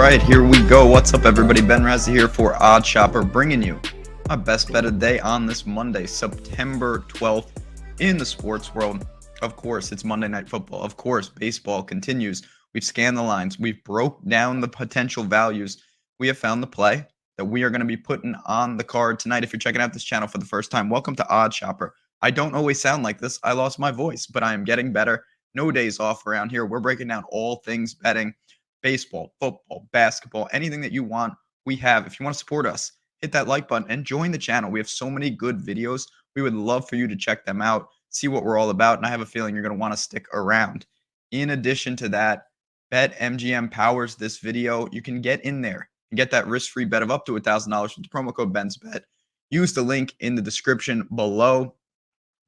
right, here we go. What's up, everybody? Ben Razzie here for Odd Shopper, bringing you my best bet of the day on this Monday, September 12th in the sports world. Of course, it's Monday Night Football. Of course, baseball continues. We've scanned the lines. We've broke down the potential values. We have found the play that we are going to be putting on the card tonight. If you're checking out this channel for the first time, welcome to Odd Shopper. I don't always sound like this. I lost my voice, but I am getting better. No days off around here. We're breaking down all things betting. Baseball, football, basketball, anything that you want, we have. If you want to support us, hit that like button and join the channel. We have so many good videos. We would love for you to check them out, see what we're all about, and I have a feeling you're going to want to stick around. In addition to that, BetMGM powers this video. You can get in there and get that risk-free bet of up to $1,000 with the promo code BENSBET. Use the link in the description below.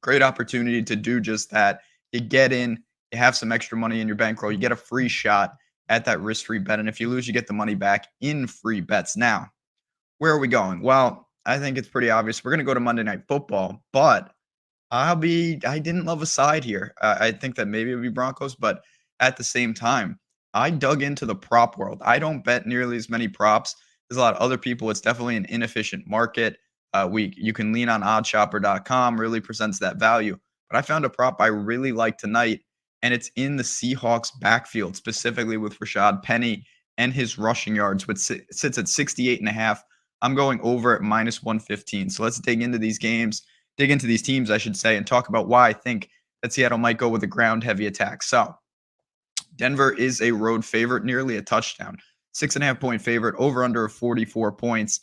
Great opportunity to do just that. You get in, you have some extra money in your bankroll, you get a free shot at that risk-free bet. And if you lose, you get the money back in free bets. Now, where are we going? Well, I think it's pretty obvious. We're going to go to Monday Night Football, but I didn't love a side here. I think that maybe it would be Broncos, but at the same time, I dug into the prop world. I don't bet nearly as many props as a lot of other people. It's definitely an inefficient market. You can lean on oddshopper.com, really presents that value. But I found a prop I really like tonight, and it's in the Seahawks backfield, specifically with Rashad Penny and his rushing yards, which sits at 68.5. I'm going over at -115. So let's dig into these teams, I should say, and talk about why I think that Seattle might go with a ground-heavy attack. So Denver is a road favorite, nearly a touchdown. 6.5-point favorite, over under 44 points.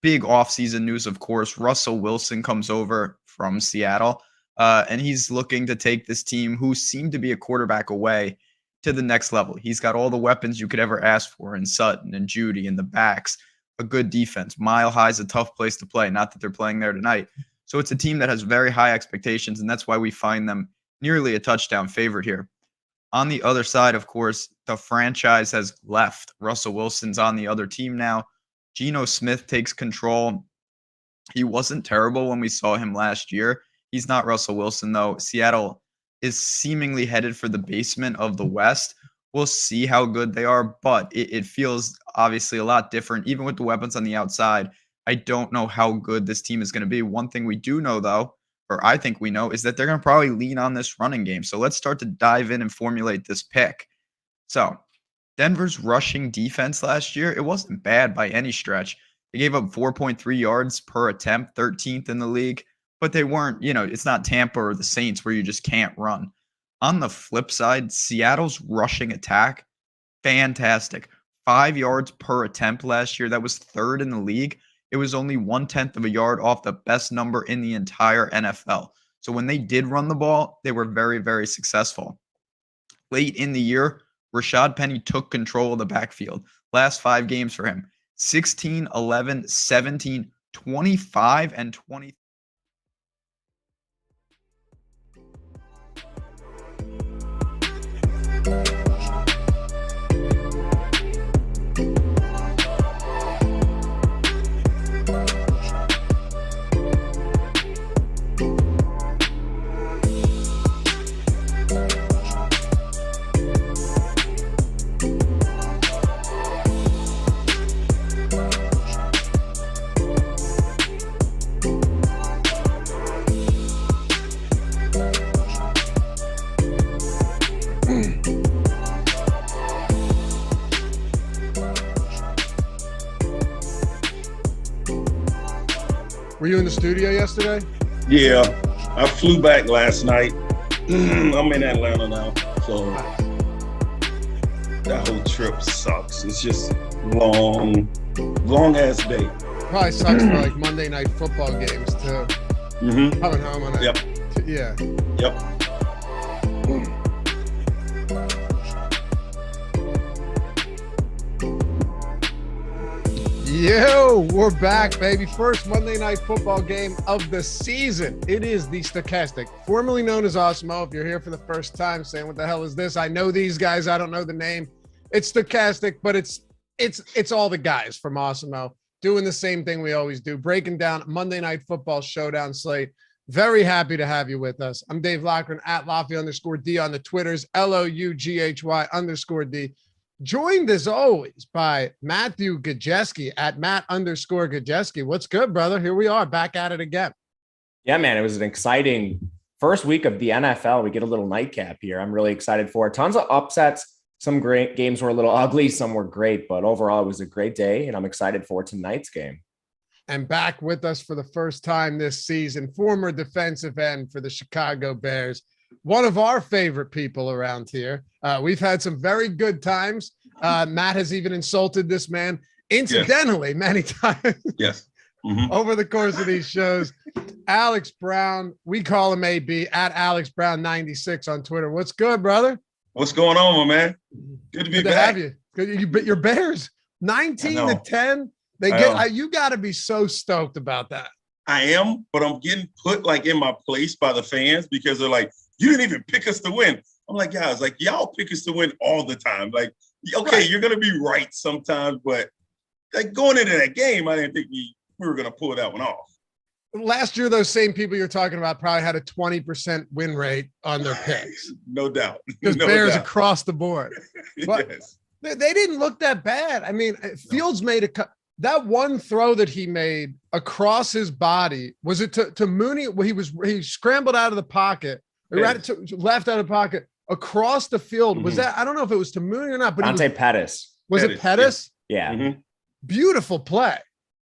Big offseason news, of course. Russell Wilson comes over from Seattle. And he's looking to take this team, who seemed to be a quarterback away, to the next level. He's got all the weapons you could ever ask for in Sutton and Judy and the backs, a good defense. Mile High is a tough place to play, not that they're playing there tonight. So it's a team that has very high expectations, and that's why we find them nearly a touchdown favorite here. On the other side, of course, the franchise has left. Russell Wilson's on the other team now. Geno Smith takes control. He wasn't terrible when we saw him last year. He's not Russell Wilson, though. Seattle is seemingly headed for the basement of the West. We'll see how good they are, but it feels obviously a lot different, even with the weapons on the outside. I don't know how good this team is going to be. One thing we do know, though, or I think we know, is that they're going to probably lean on this running game. So let's start to dive in and formulate this pick. So Denver's rushing defense last year, it wasn't bad by any stretch. They gave up 4.3 yards per attempt, 13th in the league. But they weren't, it's not Tampa or the Saints where you just can't run. On the flip side, Seattle's rushing attack, fantastic. 5 yards per attempt last year. That was third in the league. It was only 1/10 of a yard off the best number in the entire NFL. So when they did run the ball, they were very, very successful. Late in the year, Rashad Penny took control of the backfield. Last 5 games for him, 16, 11, 17, 25, and 20. Were you in the studio yesterday? Yeah, I flew back last night. I'm in Atlanta now, so that whole trip sucks. It's just long ass day. Probably sucks for like Monday Night Football games too. Mm-hmm. Coming home on Yep. Yeah. Yep. Yo, we're back, baby. First Monday Night Football game of the season. It is the Stokastic, formerly known as Osmo. If you're here for the first time saying, what the hell is this? I know these guys. I don't know the name. It's Stokastic, but it's all the guys from Osmo doing the same thing we always do, breaking down Monday Night Football Showdown slate. Very happy to have you with us. I'm Dave Loughran at Lafayette_D on the Twitters, LOUGHY_D. Joined as always by Matthew Gajewski at Matt_Gajewski. What's good, brother? Here we are back at it again. Yeah, man, it was an exciting first week of the NFL. We get a little nightcap here. I'm really excited for it. Tons of upsets. Some great games were a little ugly. Some were great, but overall it was a great day, and I'm excited for tonight's game. And back with us for the first time this season, former defensive end for the Chicago Bears, one of our favorite people around here. We've had some very good times. Matt has even insulted this man incidentally many times. Yes. Mm-hmm. Over the course of these shows. Alex Brown, we call him AB, at Alex Brown 96 on Twitter. What's good, brother? What's going on, my man? Good to be back. To have you. Good. Your Bears 19-10. They get. You got to be so stoked about that. I am, but I'm getting put like in my place by the fans because they're like, "You didn't even pick us to win." I'm like, guys, like y'all pick us to win all the time. Like, okay, You're gonna be right sometimes, but like going into that game, I didn't think we were gonna pull that one off. Last year, those same people you're talking about probably had a 20% win rate on their picks. No doubt. Because Bears across the board. But yes. They didn't look that bad. I mean, Fields made that one throw that he made across his body. Was it to Mooney? He scrambled out of the pocket. He ran it to left out of the pocket across the field. Mm-hmm. Was that? I don't know if it was to Mooney or not. But Dante Pettis. Was it Pettis? Yeah. Mm-hmm. Beautiful play.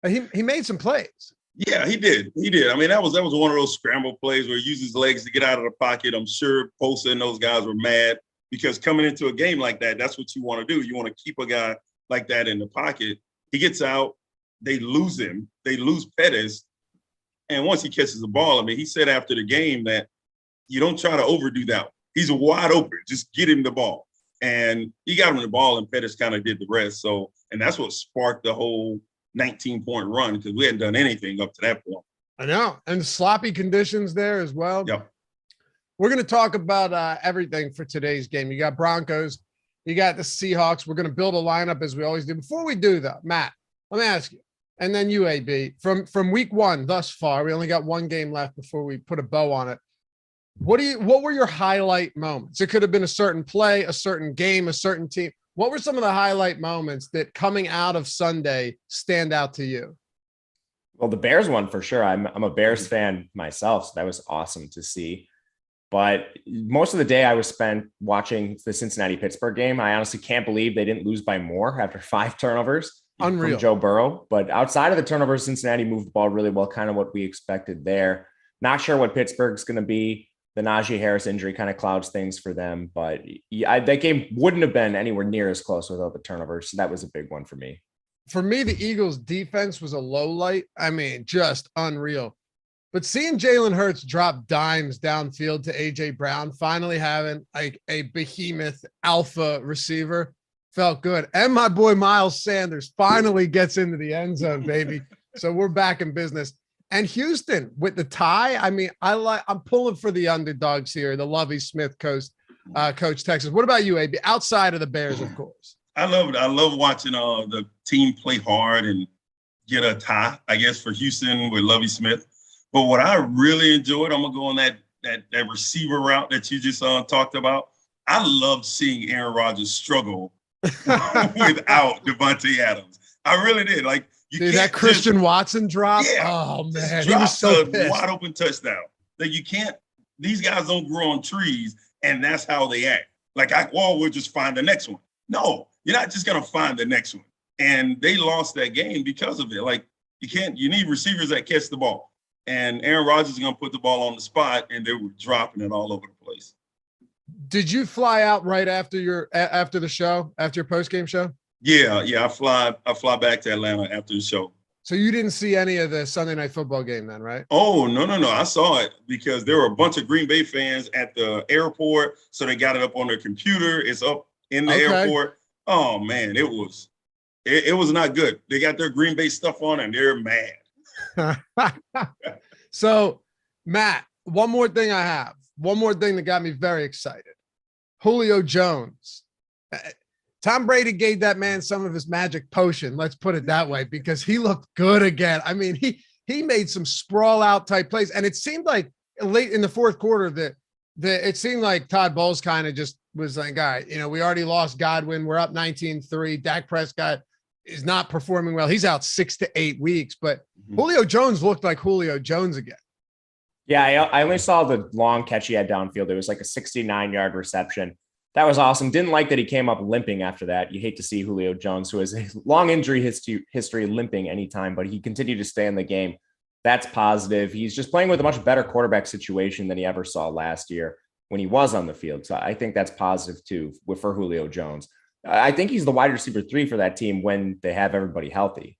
He made some plays. Yeah, he did. I mean, that was one of those scramble plays where he used his legs to get out of the pocket. I'm sure Bosa and those guys were mad because coming into a game like that, that's what you want to do. You want to keep a guy like that in the pocket. He gets out. They lose him. They lose Pettis. And once he catches the ball, I mean, he said after the game that you don't try to overdo that. He's wide open. Just get him the ball. And he got him the ball, and Pettis kind of did the rest. So, and that's what sparked the whole 19-point run because we hadn't done anything up to that point. I know. And sloppy conditions there as well. Yep. We're going to talk about everything for today's game. You got Broncos. You got the Seahawks. We're going to build a lineup as we always do. Before we do, though, Matt, let me ask you, and then you, AB, from week one thus far, we only got one game left before we put a bow on it. What were your highlight moments? It could have been a certain play, a certain game, a certain team. What were some of the highlight moments that coming out of Sunday stand out to you? Well, the Bears one for sure. I'm a Bears fan myself, so that was awesome to see. But most of the day I was spent watching the Cincinnati-Pittsburgh game. I honestly can't believe they didn't lose by more after 5 turnovers. Unreal. From Joe Burrow. But outside of the turnovers, Cincinnati moved the ball really well, kind of what we expected there. Not sure what Pittsburgh's going to be. The Najee Harris injury kind of clouds things for them. But that game wouldn't have been anywhere near as close without the turnovers. So that was a big one for me. For me, the Eagles' defense was a low light. I mean, just unreal. But seeing Jalen Hurts drop dimes downfield to A.J. Brown, finally having like a behemoth alpha receiver, felt good. And my boy Miles Sanders finally gets into the end zone, baby. So we're back in business. And Houston with the tie. I mean, I'm pulling for the underdogs here, the Lovie Smith coach Texas. What about you, AB? Outside of the Bears, of course. I love it. I love watching the team play hard and get a tie, I guess, for Houston with Lovie Smith. But what I really enjoyed, I'm gonna go on that receiver route that you just talked about. I love seeing Aaron Rodgers struggle without Devontae Adams. I really did. Like, dude, that Christian Watson drop. Yeah, oh man, he was so pissed. Wide open touchdown. That you can't. These guys don't grow on trees, and that's how they act. Like, we'll just find the next one. No, you're not just gonna find the next one. And they lost that game because of it. Like, you need receivers that catch the ball. And Aaron Rodgers is gonna put the ball on the spot, and they were dropping it all over the place. Did you fly out right after your post-game show? Yeah. I fly back to Atlanta after the show. So you didn't see any of the Sunday Night Football game then, right? Oh, no. I saw it because there were a bunch of Green Bay fans at the airport. So they got it up on their computer. It's up in the airport. Oh man, it was not good. They got their Green Bay stuff on and they're mad. So Matt, one more thing that got me very excited. Julio Jones. Tom Brady gave that man some of his magic potion. Let's put it that way, because he looked good again. I mean, he made some sprawl out type plays. And it seemed like late in the fourth quarter that it seemed like Todd Bowles kind of just was like, all right, we already lost Godwin. We're up 19-3. Dak Prescott is not performing well. He's out 6 to 8 weeks, but Julio Jones looked like Julio Jones again. Yeah, I only saw the long catch he had downfield. It was like a 69-yard reception. That was awesome. Didn't like that he came up limping after that. You hate to see Julio Jones, who has a long injury history limping anytime, but he continued to stay in the game. That's positive. He's just playing with a much better quarterback situation than he ever saw last year when he was on the field. So I think that's positive too for Julio Jones. I think he's the wide receiver 3 for that team when they have everybody healthy.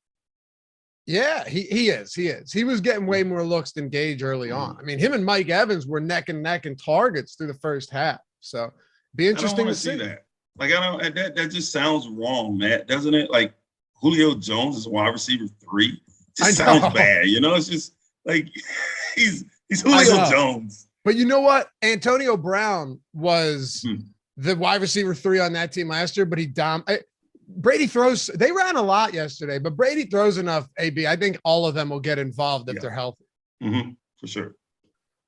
Yeah, he is. He was getting way more looks than Gage early on. I mean, him and Mike Evans were neck and neck in targets through the first half. So be interesting to see that. Like, that just sounds wrong, Matt, doesn't it? Like, Julio Jones is wide receiver 3. Just sounds bad, It's just like he's Julio Jones. But you know what? Antonio Brown was the wide receiver 3 on that team last year, but Brady throws. They ran a lot yesterday, but Brady throws enough. AB, I think all of them will get involved if they're healthy. For sure.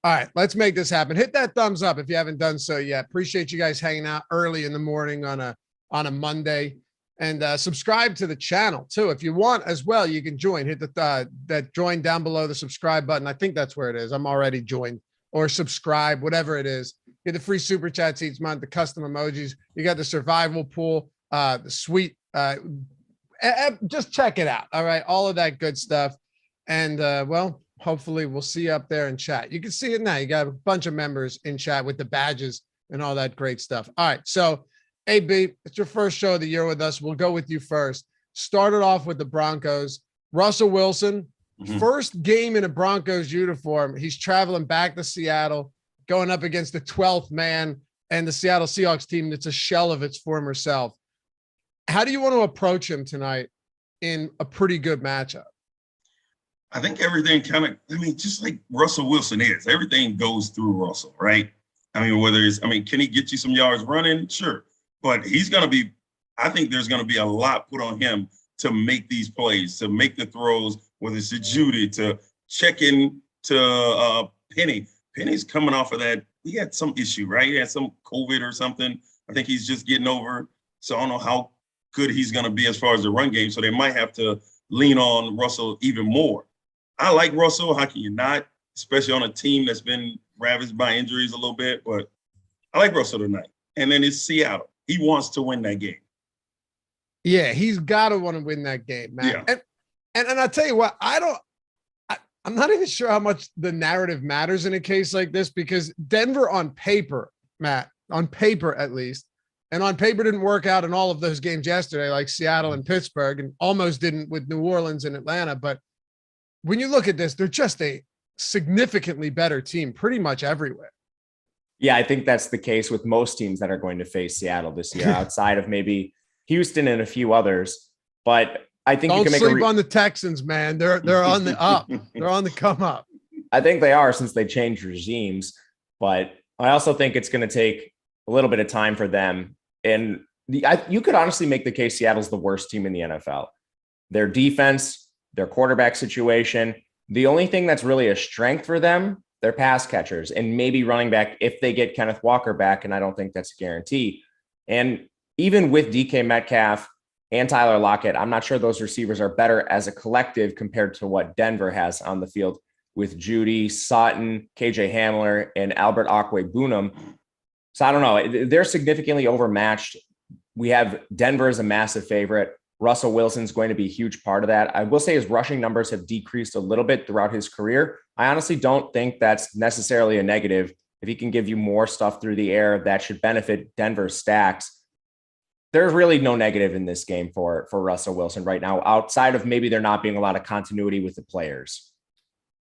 All right, let's make this happen. Hit that thumbs up if you haven't done so yet. Appreciate you guys hanging out early in the morning on a Monday, and subscribe to the channel too. If you want as well, you can join. Hit that join down below the subscribe button. I think that's where it is. I'm already joined, or subscribe, whatever it is. Get the free super chats each month, the custom emojis. You got the survival pool, the sweet. Just check it out. All right, all of that good stuff, and hopefully we'll see you up there in chat. You can see it now. You got a bunch of members in chat with the badges and all that great stuff. All right. So AB, it's your first show of the year with us. We'll go with you first. Started off with the Broncos. Russell Wilson, first game in a Broncos uniform. He's traveling back to Seattle, going up against the 12th man and the Seattle Seahawks team that's a shell of its former self. How do you want to approach him tonight in a pretty good matchup? I think everything just like Russell Wilson is, everything goes through Russell, right? Can he get you some yards running? Sure. But I think there's going to be a lot put on him to make these plays, to make the throws, whether it's to Judy, to check in to Penny. Penny's coming off of that. He had some issue, right? He had some COVID or something. I think he's just getting over. So I don't know how good he's going to be as far as the run game. So they might have to lean on Russell even more. I like Russell. How can you not? Especially on a team that's been ravaged by injuries a little bit. But I like Russell tonight. And then it's Seattle. He wants to win that game. Yeah, he's got to want to win that game, man. Yeah. And I'll tell you what, I'm not even sure how much the narrative matters in a case like this, because Denver on paper, Matt, on paper at least, and on paper didn't work out in all of those games yesterday, like Seattle and Pittsburgh, and almost didn't with New Orleans and Atlanta. But when you look at this, they're just a significantly better team pretty much everywhere. Yeah, I think that's the case with most teams that are going to face Seattle this year, outside of maybe Houston and a few others. But I think don't you can sleep on the Texans, man. They're on the up. They're on the come up. I think they are, since they changed regimes. But I also think it's going to take a little bit of time for them. And you could honestly make the case Seattle's the worst team in the NFL. Their defense, their quarterback situation. The only thing that's really a strength for them, their pass catchers and maybe running back if they get Kenneth Walker back. And I don't think that's a guarantee. And even with DK Metcalf and Tyler Lockett, I'm not sure those receivers are better as a collective compared to what Denver has on the field with Judy, Sutton, KJ Hamler, and Albert Okwuegbunam. So I don't know. They're significantly overmatched. We have Denver as a massive favorite. Russell Wilson's going to be a huge part of that. I will say his rushing numbers have decreased a little bit throughout his career. I honestly don't think that's necessarily a negative. If he can give you more stuff through the air, that should benefit Denver's stacks. There's really no negative in this game for Russell Wilson right now, outside of maybe there not being a lot of continuity with the players.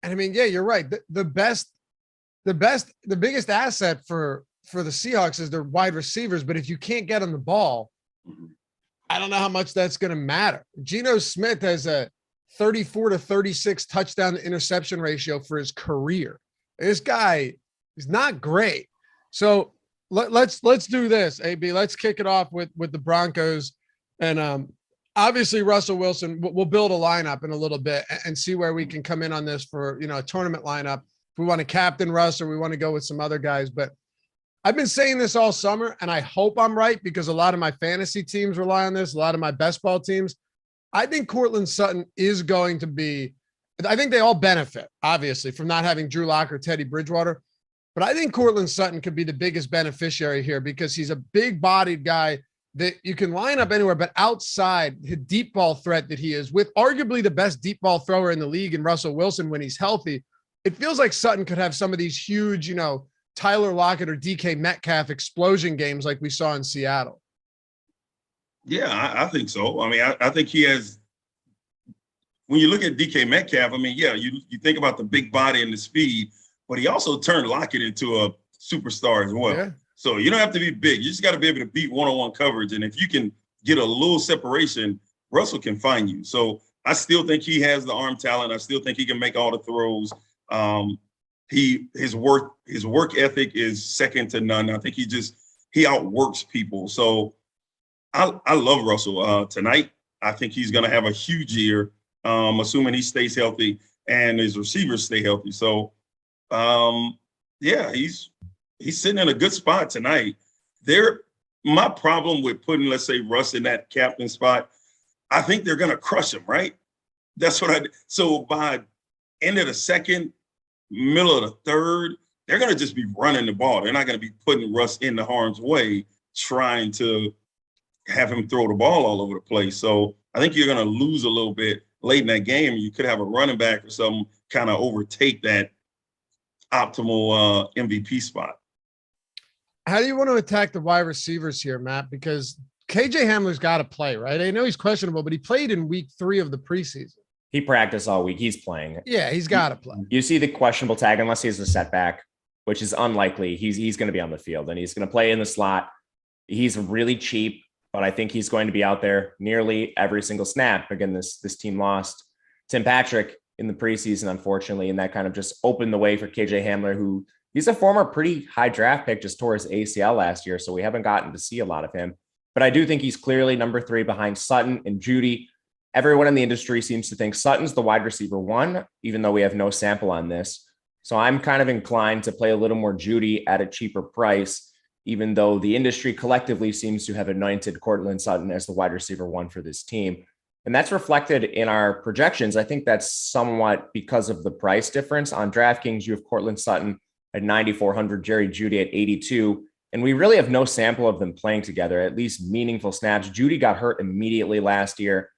And I mean, yeah, you're right. The biggest asset for the Seahawks is their wide receivers. But if you can't get on the ball, I don't know how much that's going to matter. Geno Smith has a 34 to 36 touchdown to interception ratio for his career. This guy is not great. So let's do this, AB. Let's kick it off with the Broncos. And obviously Russell Wilson, we'll build a lineup in a little bit and see where we can come in on this for, a tournament lineup. If we want to captain Russ or we want to go with some other guys. But I've been saying this all summer, and I hope I'm right because a lot of my fantasy teams rely on this, a lot of my best ball teams. I think Cortland Sutton is going to be – I think they all benefit, obviously, from not having Drew Lock or Teddy Bridgewater. But I think Cortland Sutton could be the biggest beneficiary here because he's a big-bodied guy that you can line up anywhere, but outside the deep ball threat that he is, with arguably the best deep ball thrower in the league in Russell Wilson when he's healthy, it feels like Sutton could have some of these huge, Tyler Lockett or DK Metcalf explosion games like we saw in Seattle. Yeah, I think so. I mean, I think he has – when you look at DK Metcalf, I mean, yeah, you think about the big body and the speed, but he also turned Lockett into a superstar as well. Yeah. So you don't have to be big. You just got to be able to beat one-on-one coverage. And if you can get a little separation, Russell can find you. So I still think he has the arm talent. I still think he can make all the throws. His work ethic is second to none. I think he outworks people. So I love Russell tonight. I think he's going to have a huge year, assuming he stays healthy and his receivers stay healthy. So yeah, he's sitting in a good spot tonight. My problem with putting, let's say, Russ in that captain spot, I think they're going to crush him, right? That's what so by end of the second, middle of the third, they're going to just be running the ball. They're not going to be putting Russ in the harm's way, trying to have him throw the ball all over the place. So I think you're going to lose a little bit late in that game. You could have a running back or something kind of overtake that optimal MVP spot. How do you want to attack the wide receivers here, Matt? Because KJ Hamler's got to play, right? I know he's questionable, but he played in week 3 of the preseason. He practiced all week. He's playing. Yeah, he's got to play. You see the questionable tag unless he has a setback, which is unlikely. He's going to be on the field, and he's going to play in the slot. He's really cheap, but I think he's going to be out there nearly every single snap. Again, this team lost Tim Patrick in the preseason, unfortunately, and that kind of just opened the way for KJ Hamler, who he's a former pretty high draft pick, just tore his ACL last year, so we haven't gotten to see a lot of him. But I do think he's clearly number 3 behind Sutton and Jeudy. Everyone in the industry seems to think Sutton's the wide receiver 1, even though we have no sample on this. So I'm kind of inclined to play a little more Jeudy at a cheaper price, even though the industry collectively seems to have anointed Cortland Sutton as the wide receiver 1 for this team. And that's reflected in our projections. I think that's somewhat because of the price difference. On DraftKings, you have Cortland Sutton at 9,400, Jerry Jeudy at 82. And we really have no sample of them playing together, at least meaningful snaps. Jeudy got hurt immediately last year.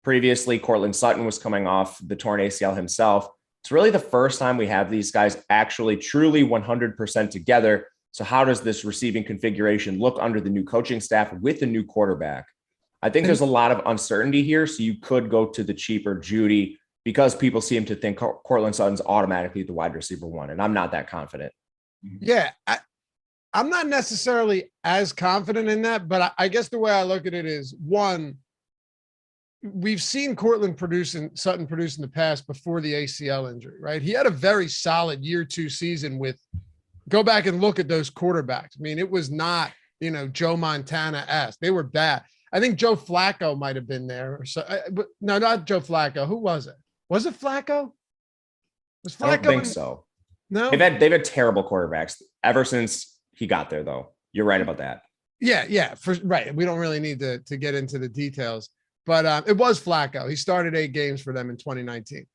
Previously, Cortland Sutton was coming off the torn ACL himself. It's really the first time we have these guys actually truly 100% together. So how does this receiving configuration look under the new coaching staff with the new quarterback? I think there's a lot of uncertainty here. So you could go to the cheaper Jeudy because people seem to think Cortland Sutton's automatically the wide receiver 1. And I'm not that confident. Yeah. I'm not necessarily as confident in that, but I guess the way I look at it is, one, we've seen Sutton produce in the past before the ACL injury, right? He had a very solid year 2 season go back and look at those quarterbacks. I mean, it was not, Joe Montana-esque. They were bad. I think Joe Flacco might have been there. But no, not Joe Flacco. Who was it? Was it Flacco? Was Flacco? I don't think so. No. They've had terrible quarterbacks ever since he got there, though. You're right about that. Yeah. Right. We don't really need to get into the details. But it was Flacco. He started 8 games for them in 2019.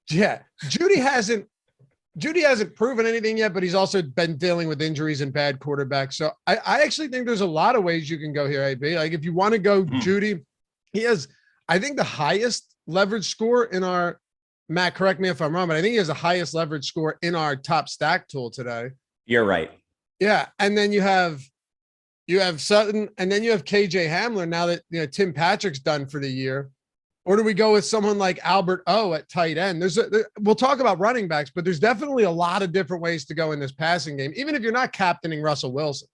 Yeah. Jeudy hasn't proven anything yet, but he's also been dealing with injuries and bad quarterbacks. So I actually think there's a lot of ways you can go here, AB. Like if you want to go Jeudy, he has, I think, the highest leverage score in our – Matt, correct me if I'm wrong, but I think he has the highest leverage score in our top stack tool today. You're right. Yeah. And then you have Sutton, and then you have KJ Hamler now that Tim Patrick's done for the year. Or do we go with someone like Albert O at tight end? We'll talk about running backs, but there's definitely a lot of different ways to go in this passing game, even if you're not captaining Russell Wilson.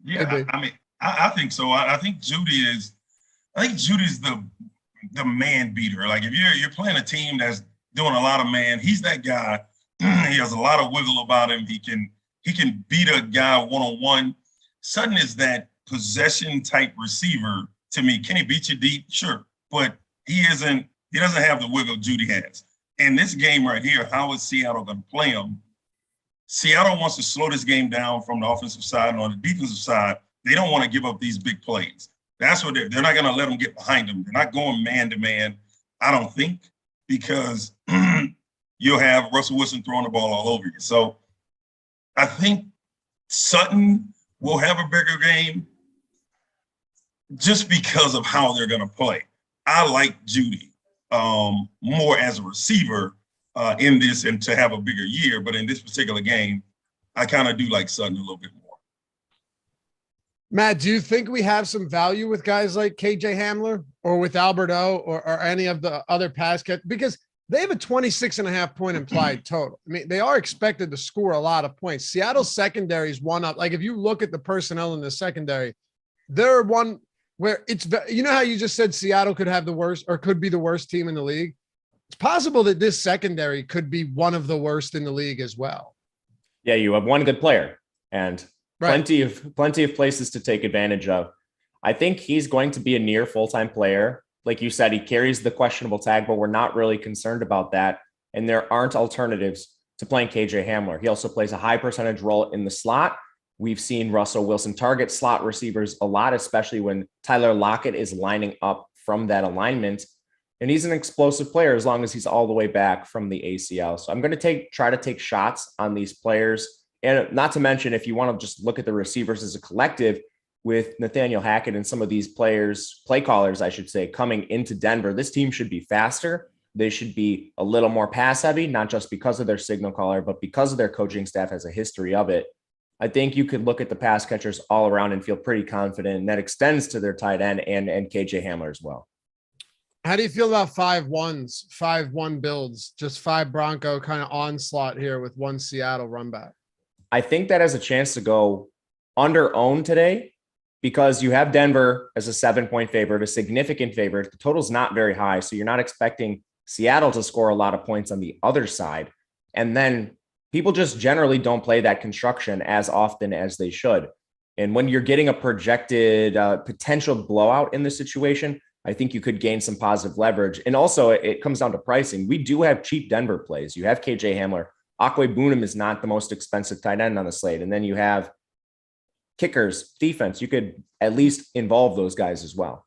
Yeah, I mean, I think so. I think Jeudy's the man beater. Like if you're playing a team that's doing a lot of man, he's that guy. He has a lot of wiggle about him. He can beat a guy one-on-one. Sutton is that possession type receiver to me. Can he beat you deep? Sure. But he doesn't have the wiggle Jeudy has. And this game right here, how is Seattle going to play him? Seattle wants to slow this game down from the offensive side, and on the defensive side, they don't want to give up these big plays. That's what they're not going to let them get behind them. They're not going man to man, I don't think, because you'll have Russell Wilson throwing the ball all over you. So I think Sutton will have a bigger game just because of how they're going to play. I like Judy more as a receiver in this and to have a bigger year. But in this particular game, I kind of do like Sutton a little bit more. Matt, do you think we have some value with guys like KJ Hamler or with Albert O or any of the other pass catch? Because they have a 26.5 point implied total. I mean, they are expected to score a lot of points. Seattle's secondary is one up. Like if you look at the personnel in the secondary, they're one where it's, you know how you just said Seattle could have the worst or could be the worst team in the league? It's possible that this secondary could be one of the worst in the league as well. Yeah, you have one good player and right. plenty of places to take advantage of. I think he's going to be a near full-time player. Like you said, he carries the questionable tag, but we're not really concerned about that. And there aren't alternatives to playing KJ Hamler. He also plays a high percentage role in the slot. We've seen Russell Wilson target slot receivers a lot, especially when Tyler Lockett is lining up from that alignment. And he's an explosive player as long as he's all the way back from the ACL. So I'm going to try to take shots on these players. And not to mention, if you want to just look at the receivers as a collective with Nathaniel Hackett and some of these players, play callers, I should say, coming into Denver, this team should be faster. They should be a little more pass heavy, not just because of their signal caller, but because of their coaching staff has a history of it. I think you could look at the pass catchers all around and feel pretty confident, and that extends to their tight end and KJ Hamler as well. How do you feel about 5-1 builds, just 5 Bronco kind of onslaught here with 1 Seattle run back? I think that has a chance to go under own today because you have Denver as a 7-point favorite, a significant favorite. The total's not very high, so you're not expecting Seattle to score a lot of points on the other side. And then people just generally don't play that construction as often as they should. And when you're getting a projected potential blowout in this situation, I think you could gain some positive leverage. And also it comes down to pricing. We do have cheap Denver plays. You have KJ Hamler. Akwe Boonem is not the most expensive tight end on the slate. And then you have kickers, defense. You could at least involve those guys as well.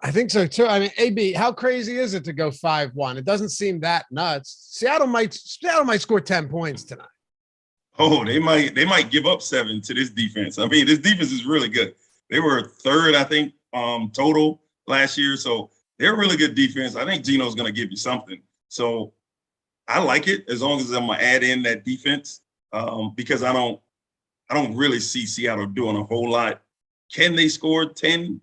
I think so too. I mean, AB, how crazy is it to go 5-1? It doesn't seem that nuts. Seattle might score 10 points tonight. Oh, they might give up 7 to this defense. I mean, this defense is really good. They were 3rd, I think, total last year. So they're a really good defense. I think Geno's going to give you something. So I like it as long as I'm going to add in that defense because I don't really see Seattle doing a whole lot. Can they score 10?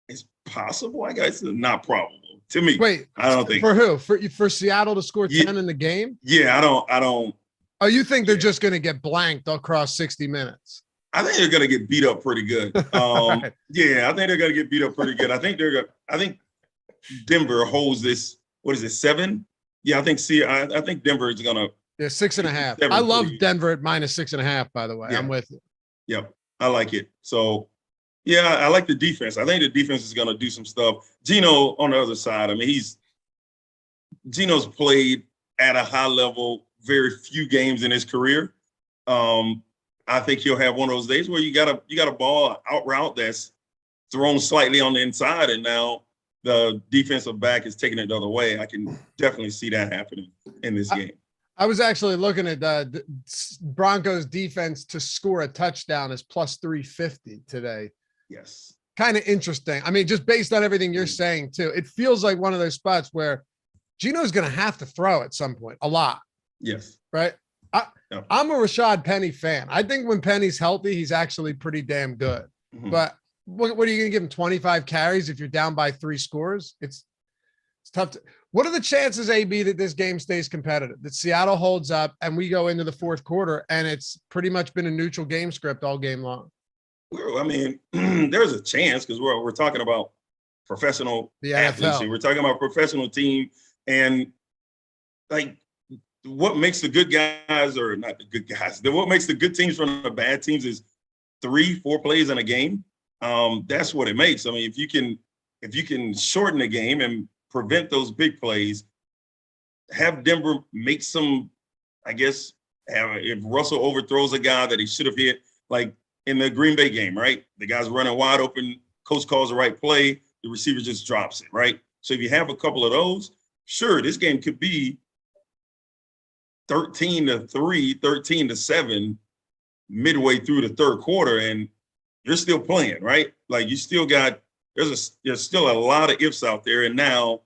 It's possible. I guess it's not probable to me. Wait, I don't think for who? For Seattle to score 10 in the game? Yeah, I don't. Oh, you think they're just going to get blanked across 60 minutes? I think they're going to get beat up pretty good. Right. Yeah, I think they're going to get beat up pretty good. I think Denver holds this. What is it? 7? Yeah, I think Denver is going to. Yeah, 6.5. I love Denver at -6.5. By the way, yeah. I'm with you. Yep, I like it. So, yeah, I like the defense. I think the defense is going to do some stuff. Geno on the other side. I mean, Geno's played at a high level very few games in his career. I think he'll have one of those days where you got a ball out route that's thrown slightly on the inside, and now the defensive back is taking it the other way. I can definitely see that happening in this game. I was actually looking at the Broncos defense to score a touchdown is +350 today. Yes. Kind of interesting. I mean, just based on everything you're saying too, it feels like one of those spots where Geno's going to have to throw at some point a lot. Yes. Right. I'm a Rashad Penny fan. I think when Penny's healthy, he's actually pretty damn good. Mm-hmm. But what are you going to give him 25 carries if you're down by 3 scores? It's tough to. What are the chances, AB, that this game stays competitive, that Seattle holds up and we go into the 4th quarter and it's pretty much been a neutral game script all game long? I mean, there's a chance because we're talking about professional athletes. We're talking about professional team, and like what makes the good guys, or not the good guys, what makes the good teams from the bad teams is 3-4 plays in a game. That's what it makes. I mean, if you can shorten the game and prevent those big plays, have Denver make some, I guess, if Russell overthrows a guy that he should have hit, like in the Green Bay game, right? The guy's running wide open, coach calls the right play, the receiver just drops it, right? So if you have a couple of those, sure, this game could be 13-3, 13-7 midway through the third quarter, and you're still playing, right? Like you still got, there's still a lot of ifs out there, and now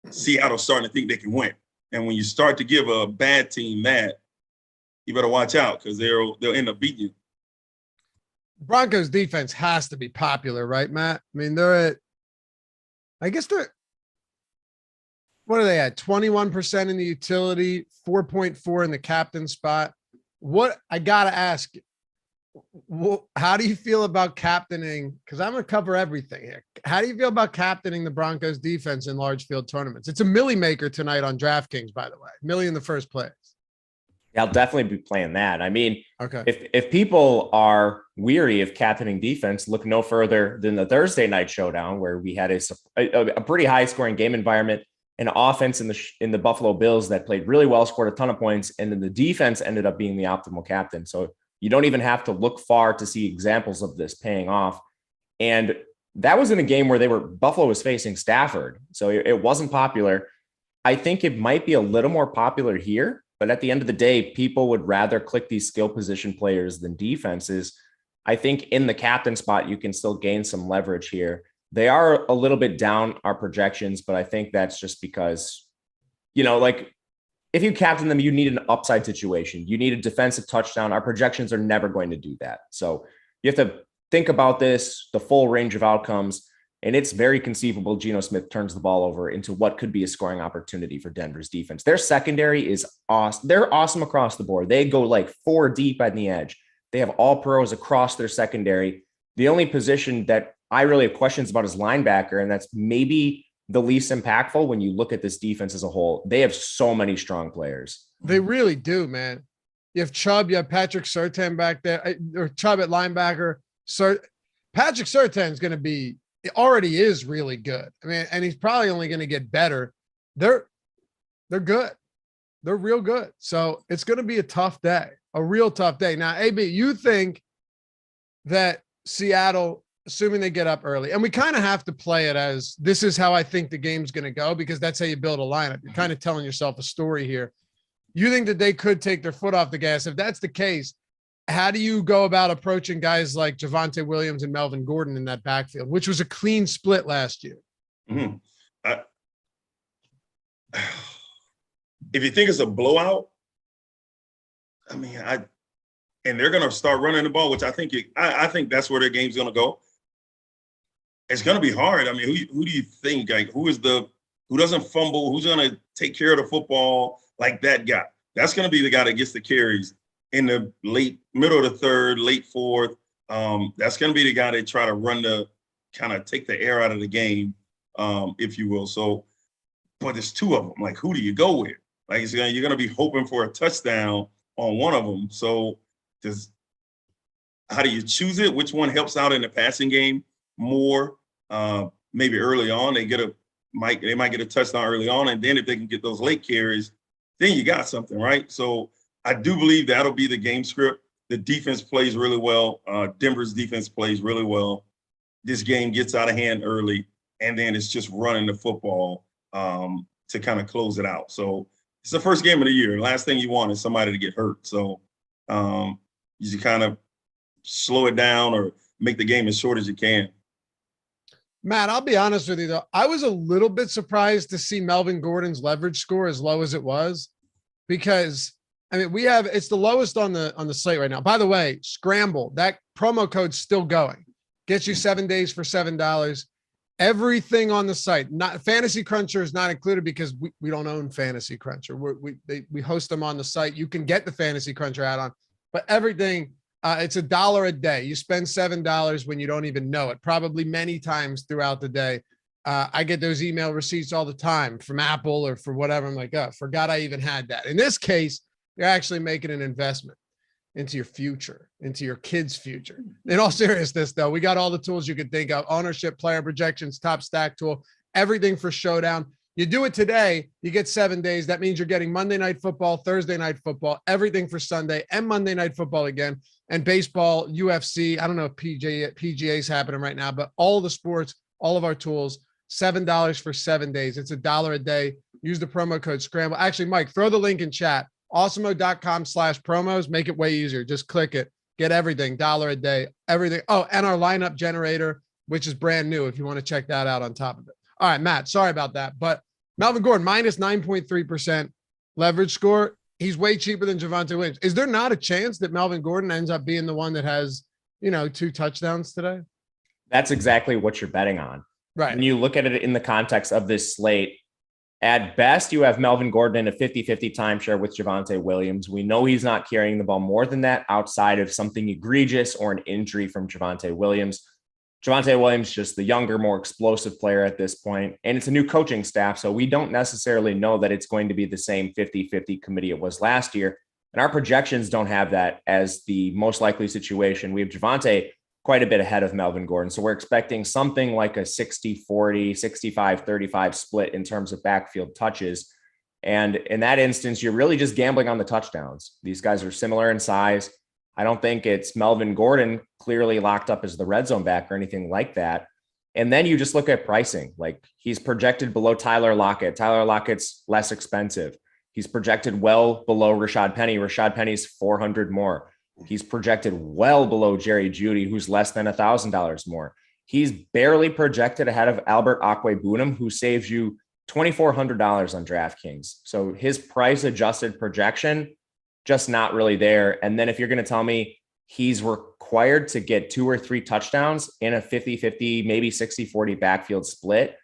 Seattle's starting to think they can win. And when you start to give a bad team that, you better watch out because they'll end up beating you. Broncos defense has to be popular, right, Matt? I mean, what are they at? 21% in the utility, 4.4 in the captain spot. What I got to ask, how do you feel about captaining? Because I'm going to cover everything here. How do you feel about captaining the Broncos defense in large field tournaments? It's a milli maker tonight on DraftKings, by the way. Milli in the first place. Yeah, I'll definitely be playing that. I mean, okay. If people are weary of captaining defense, look no further than the Thursday night showdown, where we had a pretty high scoring game environment, an offense in the Buffalo Bills that played really well, scored a ton of points, and then the defense ended up being the optimal captain. So you don't even have to look far to see examples of this paying off. And that was in a game where Buffalo was facing Stafford. So it wasn't popular. I think it might be a little more popular here, but at the end of the day, people would rather click these skill position players than defenses. I think in the captain spot, you can still gain some leverage here. They are a little bit down our projections, but I think that's just because, like if you captain them, you need an upside situation. You need a defensive touchdown. Our projections are never going to do that. So you have to think about this, the full range of outcomes, and it's very conceivable Geno Smith turns the ball over into what could be a scoring opportunity for Denver's defense. Their secondary is awesome. They're awesome across the board. They go like 4 deep on the edge. They have all pros across their secondary. The only position that I really have questions about is linebacker, and that's maybe the least impactful when you look at this defense as a whole. They have so many strong players. They really do, man. You have Chubb, you have Patrick Surtain back there, or Chubb at linebacker. Patrick Surtain is going to be, it already is really good. I mean, and he's probably only going to get better. They're good. They're real good. So it's going to be a tough day, a real tough day. Now, AB, you think that Seattle, assuming they get up early, and we kind of have to play it as this is how I think the game's going to go, because that's how you build a lineup. You're kind of telling yourself a story here. You think that they could take their foot off the gas. If that's the case, how do you go about approaching guys like Javonte Williams and Melvin Gordon in that backfield, which was a clean split last year? Mm-hmm. If you think it's a blowout, I mean, and they're going to start running the ball, which I think that's where their game's going to go. It's going to be hard. I mean, who do you think, like, who doesn't fumble? Who's going to take care of the football like that guy? That's going to be the guy that gets the carries in the middle of the third, late fourth. That's going to be the guy that try to run kind of take the air out of the game, if you will. So, but there's 2 of them. Like, who do you go with? Like, you're going to be hoping for a touchdown on one of them. So, how do you choose it? Which one helps out in the passing game more? Maybe early on, they might get a touchdown early on, and then if they can get those late carries, then you got something, right? So I do believe that'll be the game script. The defense plays really well. Denver's defense plays really well. This game gets out of hand early, and then it's just running the football to kind of close it out. So it's the first game of the year. The last thing you want is somebody to get hurt. So you just kind of slow it down or make the game as short as you can. Matt, I'll be honest with you, though. I was a little bit surprised to see Melvin Gordon's leverage score as low as it was, because, I mean, it's the lowest on the slate right now. By the way, Scramble, that promo code's still going. Gets you 7 days for $7. Everything on the site, not Fantasy Cruncher is not included because we don't own Fantasy Cruncher. We host them on the site. You can get the Fantasy Cruncher add-on, but everything, it's $1 a day. You spend $7 when you don't even know it, probably many times throughout the day. I get those email receipts all the time from Apple or for whatever. I'm like, oh, forgot I even had that. In this case, you're actually making an investment into your future, into your kids' future. In all seriousness, though, we got all the tools you could think of: ownership, player projections, top stack tool, everything for Showdown. You do it today, you get 7 days. That means you're getting Monday Night Football, Thursday Night Football, everything for Sunday, and Monday Night Football again, and baseball, UFC. I don't know if PGA's happening right now, but all the sports, all of our tools, $7 for 7 days. It's $1 a day. Use the promo code SCRAMBLE. Actually, Mike, throw the link in chat. Awesemo.com/promos. Make it way easier. Just click it. Get everything. $1 a day. Everything. Oh, and our lineup generator, which is brand new if you want to check that out on top of it. All right, Matt, sorry about that. But Melvin Gordon, minus 9.3% leverage score. He's way cheaper than Javonte Williams. Is there not a chance that Melvin Gordon ends up being the one that has, 2 touchdowns today? That's exactly what you're betting on. Right. When you look at it in the context of this slate, at best, you have Melvin Gordon in a 50-50 timeshare with Javonte Williams. We know he's not carrying the ball more than that outside of something egregious or an injury from Javonte Williams. Javonte Williams, just the younger, more explosive player at this point, and it's a new coaching staff, so we don't necessarily know that it's going to be the same 50-50 committee it was last year, and our projections don't have that as the most likely situation. We have Javonte quite a bit ahead of Melvin Gordon, so we're expecting something like a 60-40, 65-35 split in terms of backfield touches, and in that instance, you're really just gambling on the touchdowns. These guys are similar in size. I don't think it's Melvin Gordon clearly locked up as the red zone back or anything like that. And then you just look at pricing. Like, he's projected below Tyler Lockett. Tyler Lockett's less expensive. He's projected well below Rashad Penny. Rashad Penny's $400 more. He's projected well below Jerry Jeudy, who's less than $1,000 more. He's barely projected ahead of Albert Okwuegbunam, who saves you $2,400 on DraftKings. So his price adjusted projection, just not really there. And then if you're going to tell me he's required to get 2 or 3 touchdowns in a 50-50, maybe 60-40 backfield split,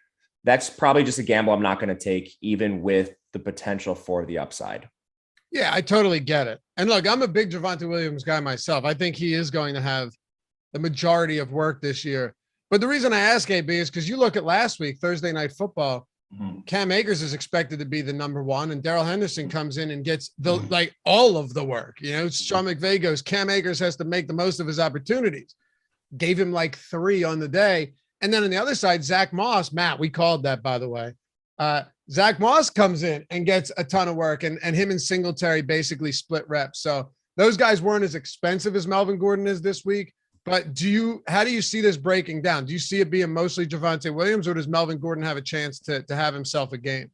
that's probably just a gamble I'm not going to take, even with the potential for the upside. Yeah, I totally get it. And look, I'm a big Javonte Williams guy myself. I think he is going to have the majority of work this year. But the reason I ask, AB, is because you look at last week, Thursday Night Football, Cam Akers is expected to be the number one, and Darrell Henderson comes in and gets all of the work. Sean McVay goes, Cam Akers has to make the most of his opportunities. Gave him 3 on the day. And then on the other side, Zach Moss, Matt, we called that, by the way. Zach Moss comes in and gets a ton of work, and him and Singletary basically split reps. So those guys weren't as expensive as Melvin Gordon is this week. But how do you see this breaking down? Do you see it being mostly Javonte Williams, or does Melvin Gordon have a chance to have himself a game?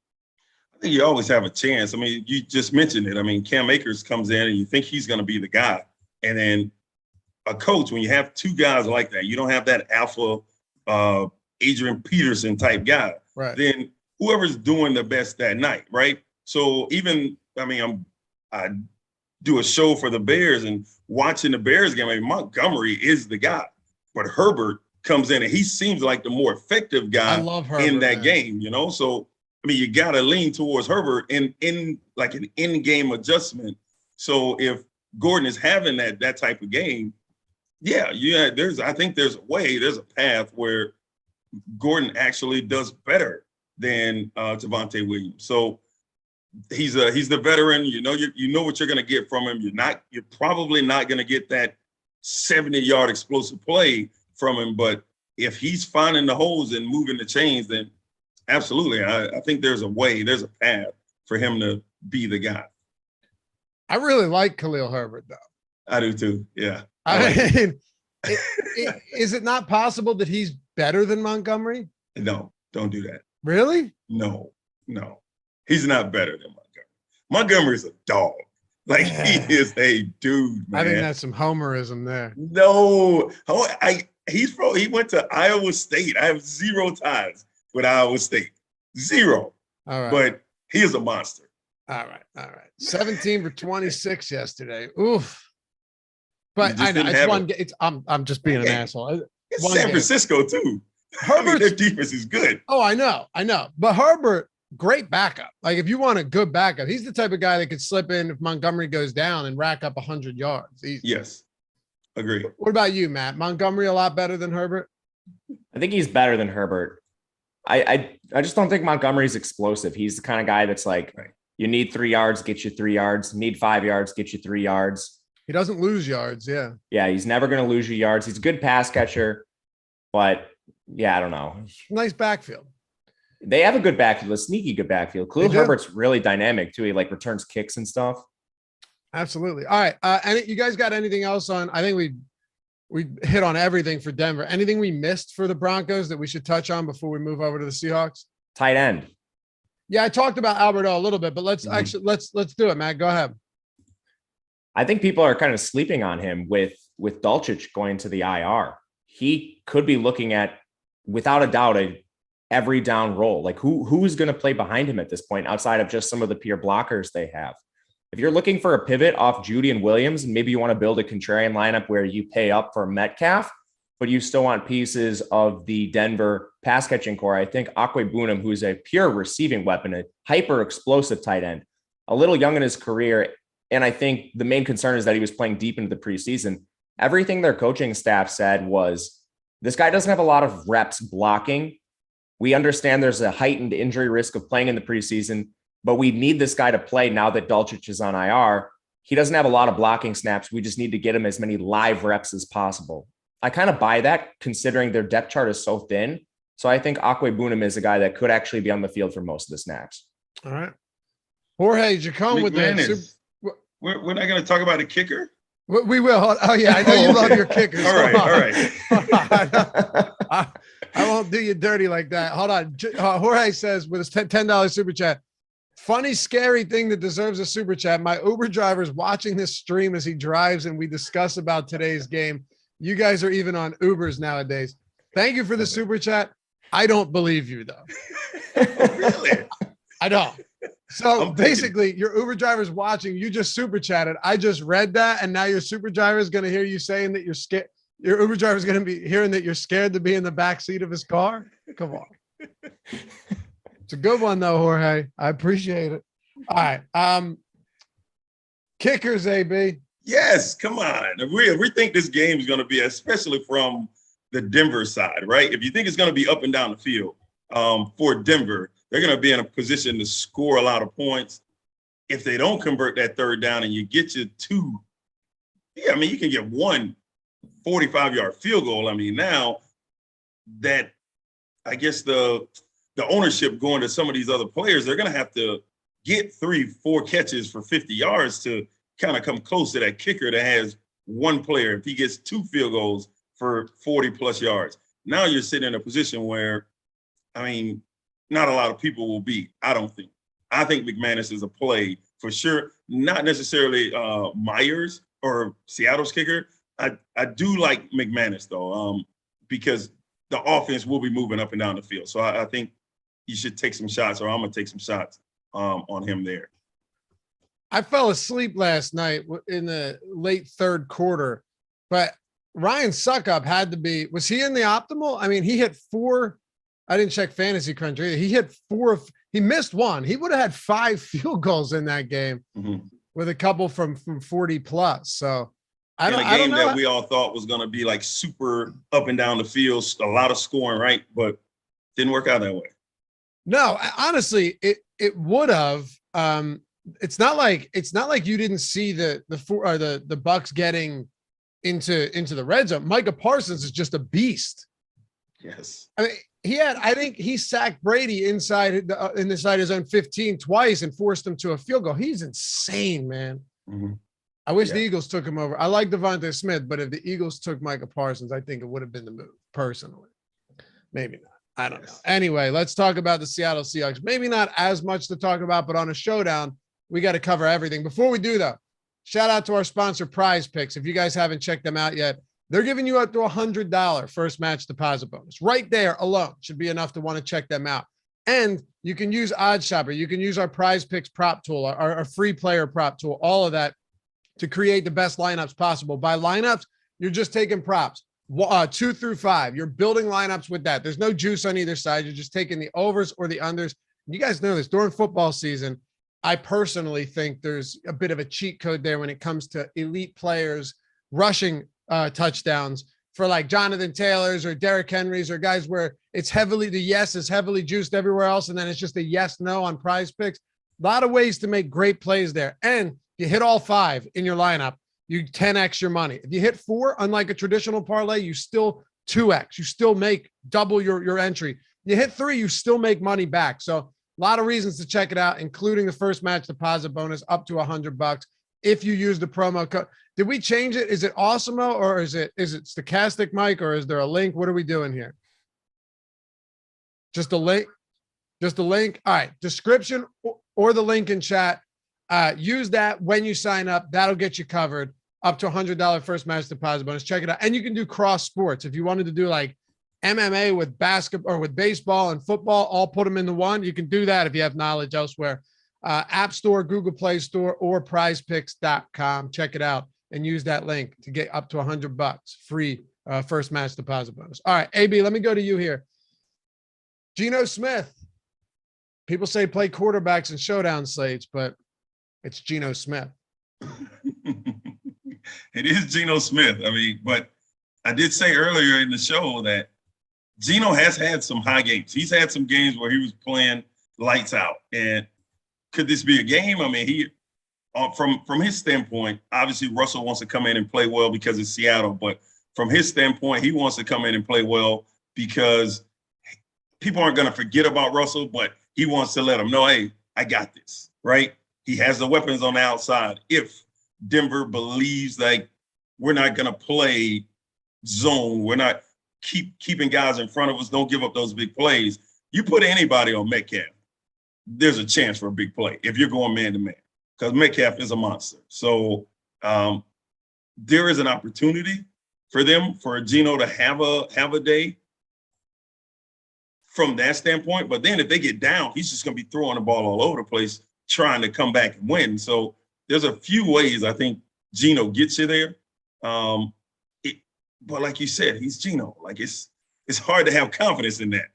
I think you always have a chance. I mean, you just mentioned it. I mean, Cam Akers comes in and you think he's going to be the guy. And then a coach, when you have 2 guys like that, you don't have that alpha Adrian Peterson type guy. Right. Then whoever's doing the best that night, right? So I do a show for the Bears, and watching the Bears game, Montgomery is the guy, but Herbert comes in and he seems like the more effective guy in that game, So, you got to lean towards Herbert in like an in-game adjustment. So if Gordon is having that type of game, I think there's a path where Gordon actually does better than Javonte Williams. So he's the veteran. You know what you're going to get from him. You're probably not going to get that 70-yard explosive play from him. But if he's finding the holes and moving the chains, then absolutely, I think there's a path for him to be the guy. I really like Khalil Herbert, though. I do too. Yeah. Is it not possible that he's better than Montgomery? No, don't do that. Really? No. He's not better than Montgomery. Montgomery's a dog. He is a dude, man. I think that's some homerism there. No. He went to Iowa State. I have 0 ties with Iowa State. 0. All right. But he is a monster. All right. 17 for 26 yesterday. Oof. But I know it's one game. I'm just being an asshole. It's San Francisco too. Their defense is good. Oh, I know. But Herbert, great backup. If you want a good backup, he's the type of guy that could slip in if Montgomery goes down and rack up 100 yards. Easy. Yes. Agree. What about you, Matt? Montgomery a lot better than Herbert? I think he's better than Herbert. I just don't think Montgomery's explosive. He's the kind of guy that's you need 3 yards, get you 3 yards. Need 5 yards, get you 3 yards. He doesn't lose yards. Yeah. Yeah. He's never going to lose you yards. He's a good pass catcher, but I don't know. Nice backfield. They have a good backfield, a sneaky good backfield. Khalil Herbert's really dynamic too. He like returns kicks and stuff. Absolutely. All right. And you guys got anything else on? I think we hit on everything for Denver. Anything we missed for the Broncos that we should touch on before we move over to the Seahawks? Tight end. Yeah, I talked about Alberto a little bit, but let's do it, Matt. Go ahead. I think people are kind of sleeping on him with Dulcich going to the IR. He could be looking at, without a doubt, a every down role. Like who's going to play behind him at this point outside of just some of the pure blockers they have? If you're looking for a pivot off Judy and Williams, and maybe you want to build a contrarian lineup where you pay up for Metcalf, but you still want pieces of the Denver pass catching core, I think Akwe who's a pure receiving weapon, a hyper explosive tight end, a little young in his career. And I think the main concern is that he was playing deep into the preseason. Everything their coaching staff said was, this guy doesn't have a lot of reps blocking. We understand there's a heightened injury risk of playing in the preseason, but we need this guy to play now that Dulcich is on IR. He doesn't have a lot of blocking snaps. We just need to get him as many live reps as possible. I kind of buy that considering their depth chart is so thin. So I think Akwe is a guy that could actually be on the field for most of the snaps. All right. Jorge Jacome with the We're not going to talk about the kicker? We will. Oh, yeah. I know you love your kickers. All right. I won't do you dirty like that. Hold on. Jorge says with his $10 super chat, funny, scary thing that deserves a super chat. My Uber driver's watching this stream as he drives and we discuss about today's game. You guys are even on Ubers nowadays. Thank you for the super chat. I don't believe you, though. Really? I don't. So basically, your Uber driver's watching. You just super chatted. I just read that, and now your super driver is going to hear you saying that you're scared. Your Uber driver is going to be hearing that you're scared to be in the back seat of his car. Come on. It's a good one, though, Jorge. I appreciate it. All right. Kickers, AB. Yes, come on. We think this game is going to be, especially from the Denver side, right? If you think it's going to be up and down the field for Denver, they're going to be in a position to score a lot of points. If they don't convert that third down and you get you two, yeah, I mean, you can get one 45-yard field goal. I mean, now that I guess the ownership going to some of these other players, they're going to have to get 3-4 catches for 50 yards to kind of come close to that kicker that has one player. If he gets 2 field goals for 40-plus yards, now you're sitting in a position where, I mean, not a lot of people will beat, I don't think. I think McManus is a play for sure. Not necessarily Myers or Seattle's kicker. I do like McManus, though, because the offense will be moving up and down the field. So I think you should take some shots, or I'm going to take some shots on him there. I fell asleep last night in the late third quarter, but Ryan Suckup had to be – was he in the optimal? I mean, he hit 4 – I didn't check Fantasy Crunch either. He hit 4 – he missed 1. He would have had 5 field goals in that game with a couple from 40-plus. So I don't know. That we all thought was going to be like super up and down the field, a lot of scoring, right? But didn't work out that way. No, honestly, it would have. It's not like you didn't see the Bucks getting into the red zone. Micah Parsons is just a beast. Yes. I mean, I think he sacked Brady inside his own 15 twice and forced him to a field goal. He's insane, man. Mm-hmm. I wish the Eagles took him over. I like Devontae Smith, but if the Eagles took Micah Parsons, I think it would have been the move, personally. Maybe not. I don't know. Anyway, let's talk about the Seattle Seahawks. Maybe not as much to talk about, but on a showdown, we got to cover everything. Before we do, though, shout out to our sponsor, Prize Picks. If you guys haven't checked them out yet, they're giving you up to $100 first match deposit bonus. Right there alone should be enough to want to check them out. And you can use Odds Shopper. You can use our Prize Picks prop tool, our free player prop tool, all of that to create the best lineups possible. By lineups, you're just taking props, 2 through 5. You're building lineups with that. There's no juice on either side. You're just taking the overs or the unders. You guys know this. During football season, I personally think there's a bit of a cheat code there when it comes to elite players rushing touchdowns for like Jonathan Taylor's or Derrick Henry's or guys where it's the yes is heavily juiced everywhere else. And then it's just a yes, no on Prize Picks. A lot of ways to make great plays there. And you hit all 5 in your lineup, you 10X your money. If you hit 4, unlike a traditional parlay, you still 2X. You still make double your entry. You hit 3, you still make money back. So a lot of reasons to check it out, including the first match deposit bonus up to $100 if you use the promo code. Did we change it? Is it Awesemo or is it Stokastic, Mike, or is there a link? What are we doing here? Just a link? Just a link? All right. Description or the link in chat. Use that when you sign up. That'll get you covered up to $100 first match deposit bonus. Check it out. And you can do cross sports. If you wanted to do like MMA with basketball or with baseball and football, all put them into one. You can do that if you have knowledge elsewhere. App Store, Google Play Store, or prizepicks.com. Check it out and use that link to get up to $100 free first match deposit bonus. All right, AB, let me go to you here. Geno Smith. People say play quarterbacks in showdown slates, but it's Geno Smith. It is Geno Smith. I mean, but I did say earlier in the show that Geno has had some high games. He's had some games where he was playing lights out. And could this be a game? I mean, he from his standpoint, obviously Russell wants to come in and play well because it's Seattle. But from his standpoint, he wants to come in and play well because people aren't going to forget about Russell, but he wants to let them know, hey, I got this, right? He has the weapons on the outside. If Denver believes like we're not going to play zone, we're not keeping guys in front of us, don't give up those big plays. You put anybody on Metcalf, there's a chance for a big play if you're going man-to-man because Metcalf is a monster. So there is an opportunity for them, for Geno to have a day from that standpoint. But then if they get down, he's just going to be throwing the ball all over the place, trying to come back and win. So there's a few ways I think Geno gets you there. But like you said, he's Geno. Like it's hard to have confidence in that.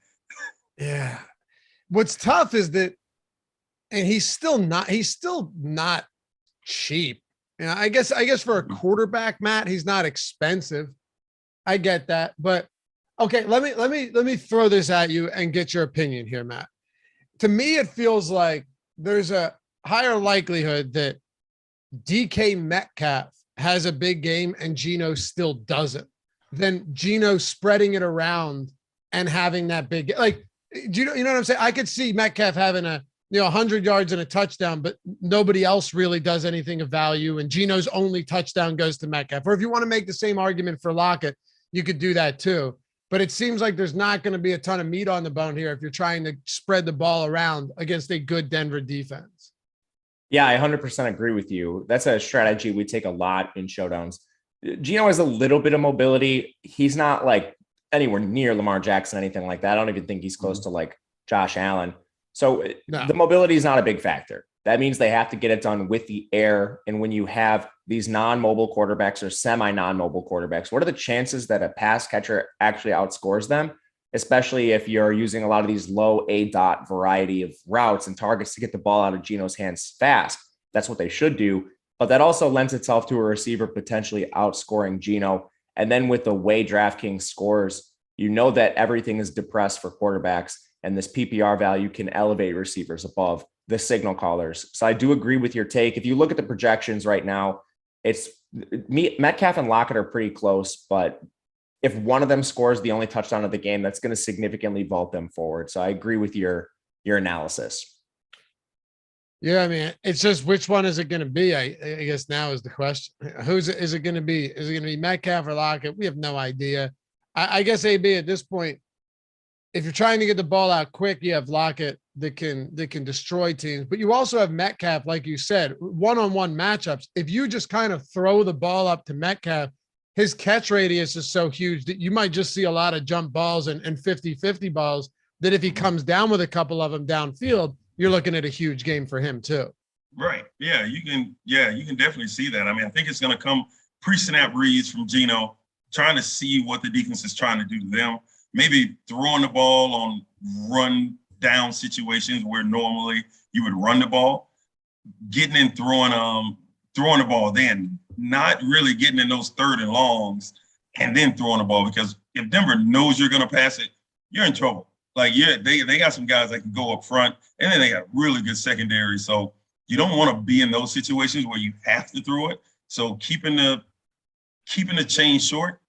Yeah. What's tough is that, and he's still not cheap. You know, I guess for a quarterback, Matt, he's not expensive. I get that. But okay, let me throw this at you and get your opinion here, Matt. To me, it feels like there's a higher likelihood that DK Metcalf has a big game and Geno still doesn't than Geno spreading it around and having that big, like, you know what I'm saying? I could see Metcalf having 100 yards and a touchdown, but nobody else really does anything of value. And Geno's only touchdown goes to Metcalf. Or if you want to make the same argument for Lockett, you could do that too. But it seems like there's not going to be a ton of meat on the bone here if you're trying to spread the ball around against a good Denver defense. Yeah, I 100% agree with you. That's a strategy we take a lot in showdowns. Geno has a little bit of mobility. He's not like anywhere near Lamar Jackson, anything like that. I don't even think he's close to like Josh Allen. So The mobility is not a big factor. That means they have to get it done with the air. And when you have these non-mobile quarterbacks or semi-non-mobile quarterbacks, what are the chances that a pass catcher actually outscores them, especially if you're using a lot of these low A-dot variety of routes and targets to get the ball out of Geno's hands fast? That's what they should do. But that also lends itself to a receiver potentially outscoring Geno. And then with the way DraftKings scores, you know that everything is depressed for quarterbacks, and this PPR value can elevate receivers above the signal callers. So I do agree with your take. If you look at the projections right now, it's Metcalf and Lockett are pretty close, but if one of them scores the only touchdown of the game, that's going to significantly vault them forward. So I agree with your analysis. Yeah, I mean, it's just which one is it going to be? I guess now is the question. Is it going to be? Is it going to be Metcalf or Lockett? We have no idea. I guess AB at this point, if you're trying to get the ball out quick, you have Lockett that can destroy teams, but you also have Metcalf, like you said, one-on-one matchups. If you just kind of throw the ball up to Metcalf, his catch radius is so huge that you might just see a lot of jump balls and 50-50 balls that if he comes down with a couple of them downfield, you're looking at a huge game for him too. Right. Yeah, you can definitely see that. I mean, I think it's going to come pre-snap reads from Geno, trying to see what the defense is trying to do to them. Maybe throwing the ball on run down situations where normally you would run the ball, getting in throwing the ball, then not really getting in those third and longs and then throwing the ball, because if Denver knows you're going to pass it, you're in trouble. Like, yeah, they got some guys that can go up front, and then they got really good secondary. So you don't want to be in those situations where you have to throw it. So keeping the chain short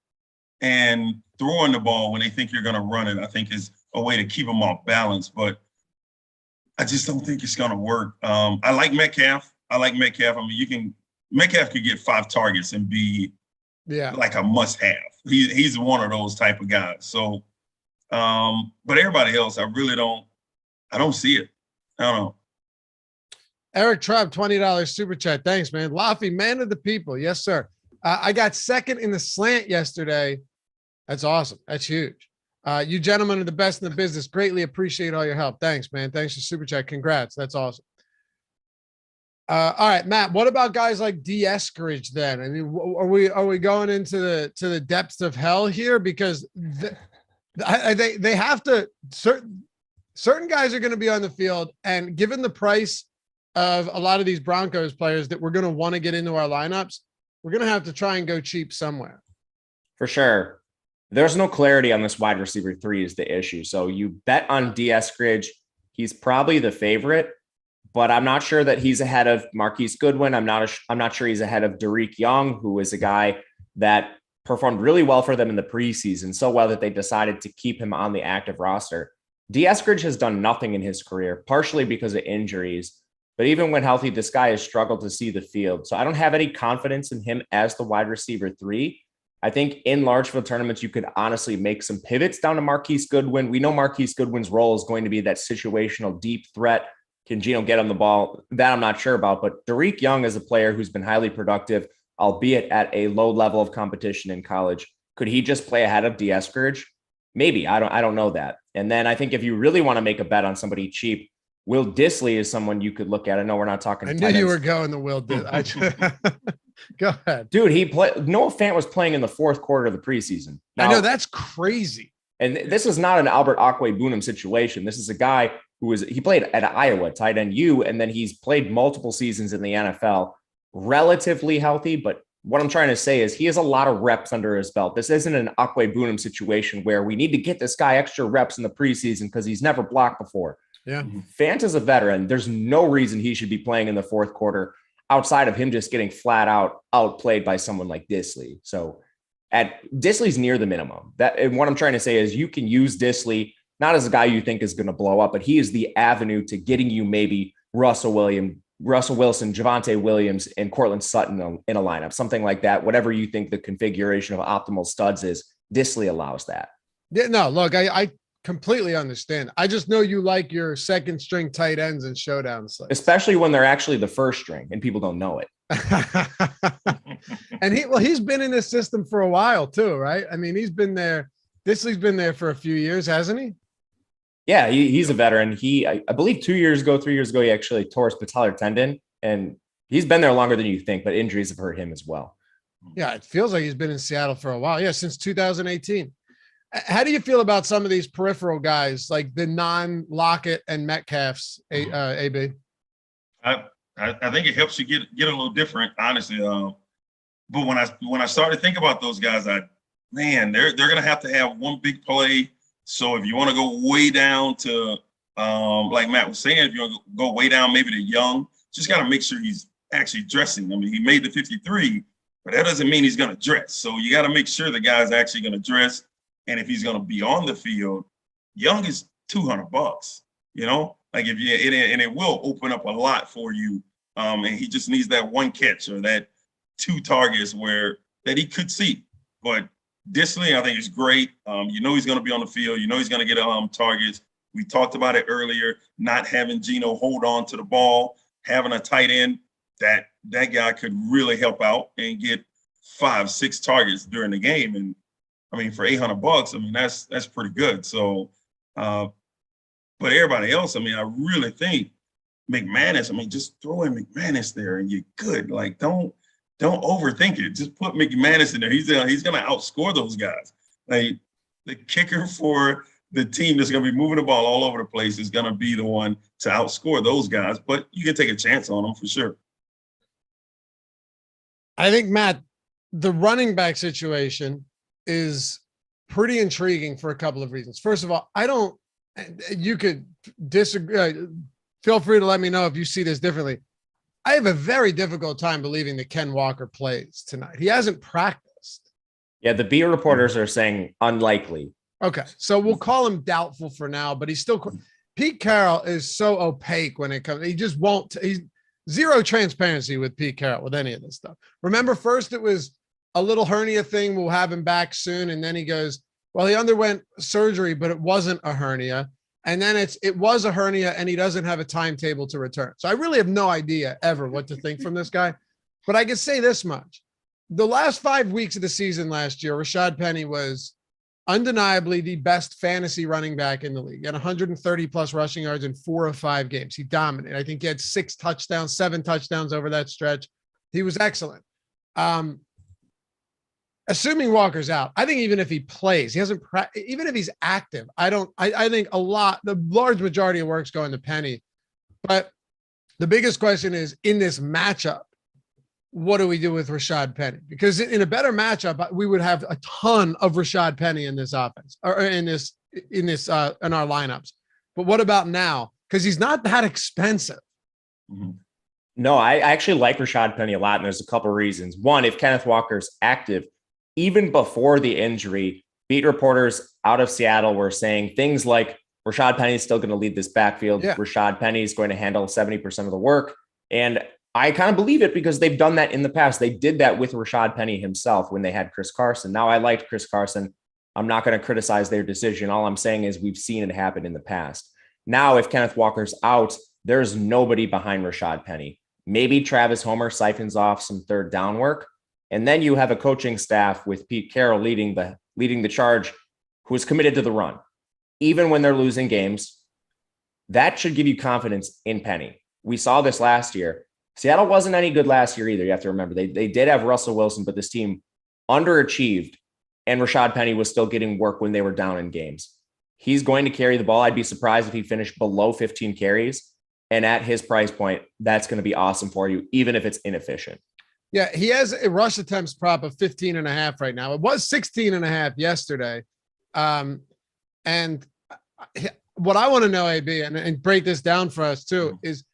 and throwing the ball when they think you're going to run it, I think is a way to keep him off balance, but I just don't think it's going to work. I like Metcalf. I mean, Metcalf could get 5 targets and be like a must-have. He's one of those type of guys. So, but everybody else, I don't see it. I don't know. Eric Traub, $20 super chat. Thanks, man. Laffy, man of the people. Yes, sir. I got second in the slant yesterday. That's awesome. That's huge. You gentlemen are the best in the business. Greatly appreciate all your help. Thanks, man. Thanks for super chat. Congrats. That's awesome. All right, Matt, what about guys like D. Eskridge then? I mean, are we going into the depths of hell here? Because they have to, certain guys are going to be on the field, and given the price of a lot of these Broncos players that we're going to want to get into our lineups, we're going to have to try and go cheap somewhere. For sure. There's no clarity on this wide receiver 3 is the issue. So you bet on D. Eskridge. He's probably the favorite, but I'm not sure that he's ahead of Marquise Goodwin. I'm not sure he's ahead of Derek Young, who is a guy that performed really well for them in the preseason, so well that they decided to keep him on the active roster. D. Eskridge has done nothing in his career, partially because of injuries. But even when healthy, this guy has struggled to see the field. So I don't have any confidence in him as the wide receiver 3. I think in large field tournaments, you could honestly make some pivots down to Marquise Goodwin. We know Marquise Goodwin's role is going to be that situational deep threat. Can Geno get on the ball? That I'm not sure about. But Derek Young is a player who's been highly productive, albeit at a low level of competition in college. Could he just play ahead of D. Eskridge? Maybe. I don't know that. And then I think if you really want to make a bet on somebody cheap, Will Dissly is someone you could look at. I know we're not talking. I knew you were going to Will Dissly. Go ahead. Dude, Noah Fant was playing in the 4th quarter of the preseason. Now, I know, that's crazy. And this is not an Albert Akwe-Bunum situation. This is a guy he played at Iowa, tight end U, and then he's played multiple seasons in the NFL, relatively healthy. But what I'm trying to say is he has a lot of reps under his belt. This isn't an Akwe-Bunum situation where we need to get this guy extra reps in the preseason because he's never blocked before. Yeah. Fant is a veteran. There's no reason he should be playing in the 4th quarter outside of him just getting flat out outplayed by someone like Dissly. So Dissly's near the minimum. And what I'm trying to say is you can use Dissly not as a guy you think is going to blow up, but he is the avenue to getting you maybe Russell Wilson, Javonte Williams, and Cortland Sutton in a lineup, something like that. Whatever you think the configuration of optimal studs is, Dissly allows that. Yeah, no, look, I completely understand. I just know you like your second string tight ends and Showdown slates. Especially when they're actually the first string and people don't know it. And he's been in this system for a while too, right? I mean, he's been there. Dissly's been there for a few years, hasn't he? Yeah, he's a veteran. I believe 3 years ago, he actually tore his patellar tendon, and he's been there longer than you think, but injuries have hurt him as well. Yeah, it feels like he's been in Seattle for a while. Yeah, since 2018. How do you feel about some of these peripheral guys, like the non-Lockett and Metcalfs, AB? I think it helps you get a little different, honestly. But when I started to think about those guys, they're going to have one big play. So if you want to go way down to, like Matt was saying, if you want to go way down maybe to Young, just got to make sure he's actually dressing. I mean, he made the 53, but that doesn't mean he's going to dress. So you got to make sure the guy's actually going to dress. And if he's going to be on the field, Young is $200, like it will open up a lot for you. And he just needs that one catch or that 2 targets that he could see. But Dissly, I think, is great. He's going to be on the field. He's going to get targets. We talked about it earlier, not having Geno hold on to the ball, having a tight end, that guy could really help out and get 5-6 targets during the game. And I mean, for $800, I mean, that's pretty good. So, but everybody else, I mean, I really think McManus, I mean, just throw in McManus there and you're good. Like, don't overthink it. Just put McManus in there. He's going to outscore those guys. Like, the kicker for the team that's going to be moving the ball all over the place is going to be the one to outscore those guys. But you can take a chance on them for sure. I think, Matt, the running back situation is pretty intriguing for a couple of reasons. First of all, you could disagree. Feel free to let me know if you see this differently. I have a very difficult time believing that Ken Walker plays tonight. He hasn't practiced. Yeah, the beat reporters are saying unlikely. Okay, so we'll call him doubtful for now, but he's still Pete Carroll is so opaque when it comes. He just won't. He's zero transparency with Pete Carroll with any of this stuff. Remember, first it was a little hernia thing. We'll have him back soon, and then he goes, "Well, he underwent surgery, but it wasn't a hernia." And then it was a hernia, and he doesn't have a timetable to return. So I really have no idea ever what to think from this guy. But I can say this much: the last 5 weeks of the season last year, Rashad Penny was undeniably the best fantasy running back in the league. He had 130 plus rushing yards in 4 of 5 games. He dominated. I think he had 7 touchdowns over that stretch. He was excellent. Assuming Walker's out, I think even if he plays, he hasn't, even if he's active, I think the large majority of work's going to Penny. But the biggest question is, in this matchup, what do we do with Rashad Penny? Because in a better matchup, we would have a ton of Rashad Penny in this offense or in our lineups. But what about now? Because he's not that expensive. Mm-hmm. No, I actually like Rashad Penny a lot, and there's a couple of reasons. One, if Kenneth Walker's active, even before the injury, beat reporters out of Seattle were saying things like Rashad Penny is still going to lead this backfield. Yeah. Rashad Penny is going to handle 70% of the work. And I kind of believe it because they've done that in the past. They did that with Rashad Penny himself when they had Chris Carson. Now, I liked Chris Carson. I'm not going to criticize their decision. All I'm saying is we've seen it happen in the past. Now, if Kenneth Walker's out, there's nobody behind Rashad Penny. Maybe Travis Homer siphons off some third down work. And then you have a coaching staff with Pete Carroll leading the charge, who is committed to the run, even when they're losing games. That should give you confidence in Penny. We saw this last year. Seattle wasn't any good last year either. You have to remember they did have Russell Wilson, but this team underachieved, and Rashad Penny was still getting work when they were down in games. He's going to carry the ball. I'd be surprised if he finished below 15 carries. And at his price point, that's going to be awesome for you, even if it's inefficient. Yeah, he has a rush attempts prop of 15.5 right now. It was 16.5 yesterday. And what I want to know, AB, and break this down for us too, is,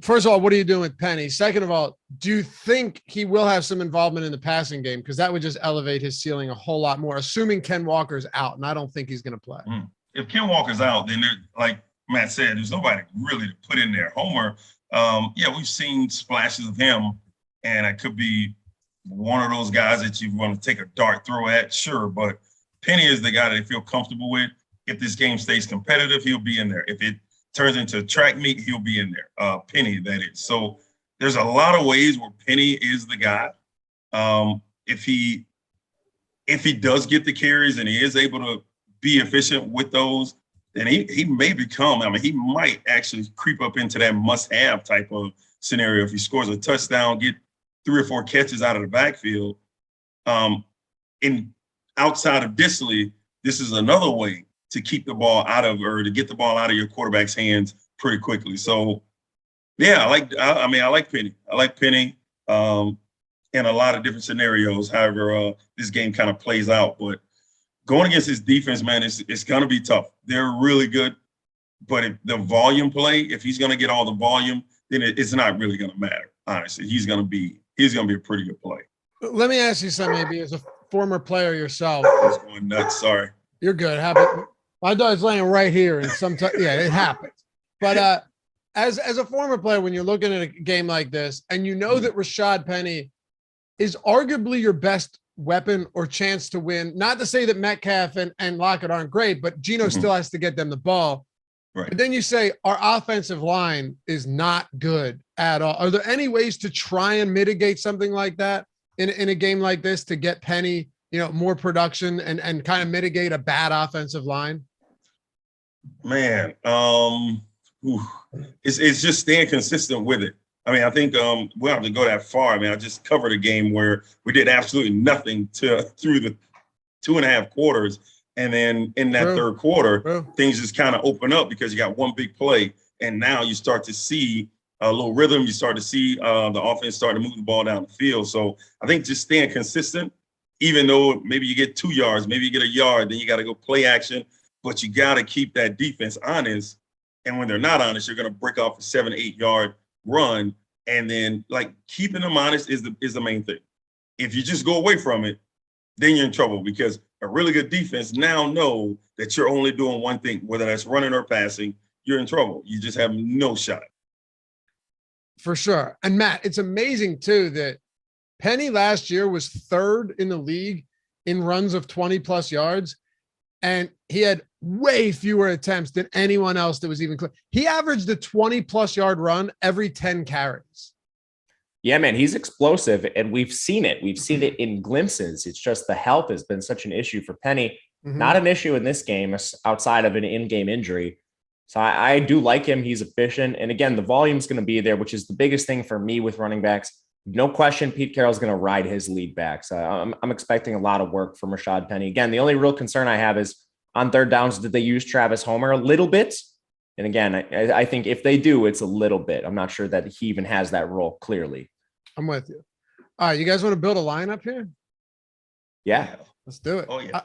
first of all, what are you doing with Penny? Second of all, do you think he will have some involvement in the passing game? Because that would just elevate his ceiling a whole lot more, assuming Ken Walker's out, and I don't think he's going to play. If Ken Walker's out, then like Matt said, there's nobody really to put in there. Homer, we've seen splashes of him, and it could be one of those guys that you want to take a dart throw at, sure. But Penny is the guy that they feel comfortable with. If this game stays competitive, he'll be in there. If it turns into track meet, he'll be in there. Penny, that is. So there's a lot of ways where Penny is the guy. If he does get the carries and he is able to be efficient with those, then he may become, he might actually creep up into that must-have type of scenario. If he scores a touchdown, get 3 or 4 catches out of the backfield. Outside of Disley, this is another way to keep the ball out of, or to get the ball out of your quarterback's hands pretty quickly. So, yeah, I like Penny. I like Penny in a lot of different scenarios, however this game kind of plays out. But going against his defense, man, it's going to be tough. They're really good. But if the volume play, if he's going to get all the volume, then it's not really going to matter, honestly. He's going to be a pretty good play. Let me ask you something, maybe as a former player yourself. I was going nuts, sorry. You're good. My dog's laying right here, and sometimes, yeah, it happens. But as a former player, when you're looking at a game like this, and you know that Rashad Penny is arguably your best weapon or chance to win, not to say that Metcalf and Lockett aren't great, but Geno still has to get them the ball. Right. But then you say our offensive line is not good at all. Are there any ways to try and mitigate something like that in a game like this to get Penny, more production and kind of mitigate a bad offensive line? Man, it's just staying consistent with it. I think we don't have to go that far. I just covered a game where we did absolutely nothing through the 2.5 quarters. And then in that third quarter, things just kind of open up because you got one big play. And now you start to see a little rhythm. You start to see the offense start to move the ball down the field. So I think just staying consistent, even though maybe you get 2 yards, maybe you get a yard, then you got to go play action. But you got to keep that defense honest. And when they're not honest, you're going to break off a 7-8 yard run. And then keeping them honest is the main thing. If you just go away from it, then you're in trouble because a really good defense now know that you're only doing one thing, whether that's running or passing, you're in trouble. You just have no shot. For sure. And Matt, it's amazing too that Penny last year was third in the league in runs of 20 plus yards. And he had way fewer attempts than anyone else that was even close. He averaged a 20 plus yard run every 10 carries. Yeah, man, he's explosive, and we've seen it. We've seen it in glimpses. It's just the health has been such an issue for Penny. Not an issue in this game outside of an in-game injury. So I do like him. He's efficient. And again, the volume's going to be there, which is the biggest thing for me with running backs. No question, Pete Carroll's going to ride his lead backs. I'm expecting a lot of work from Rashad Penny. Again, the only real concern I have is on third downs, did they use Travis Homer a little bit? And again, I think if they do, it's a little bit. I'm not sure that he even has that role clearly. I'm with you. All right, you guys want to build a lineup here? Yeah. Let's do it. Oh, yeah.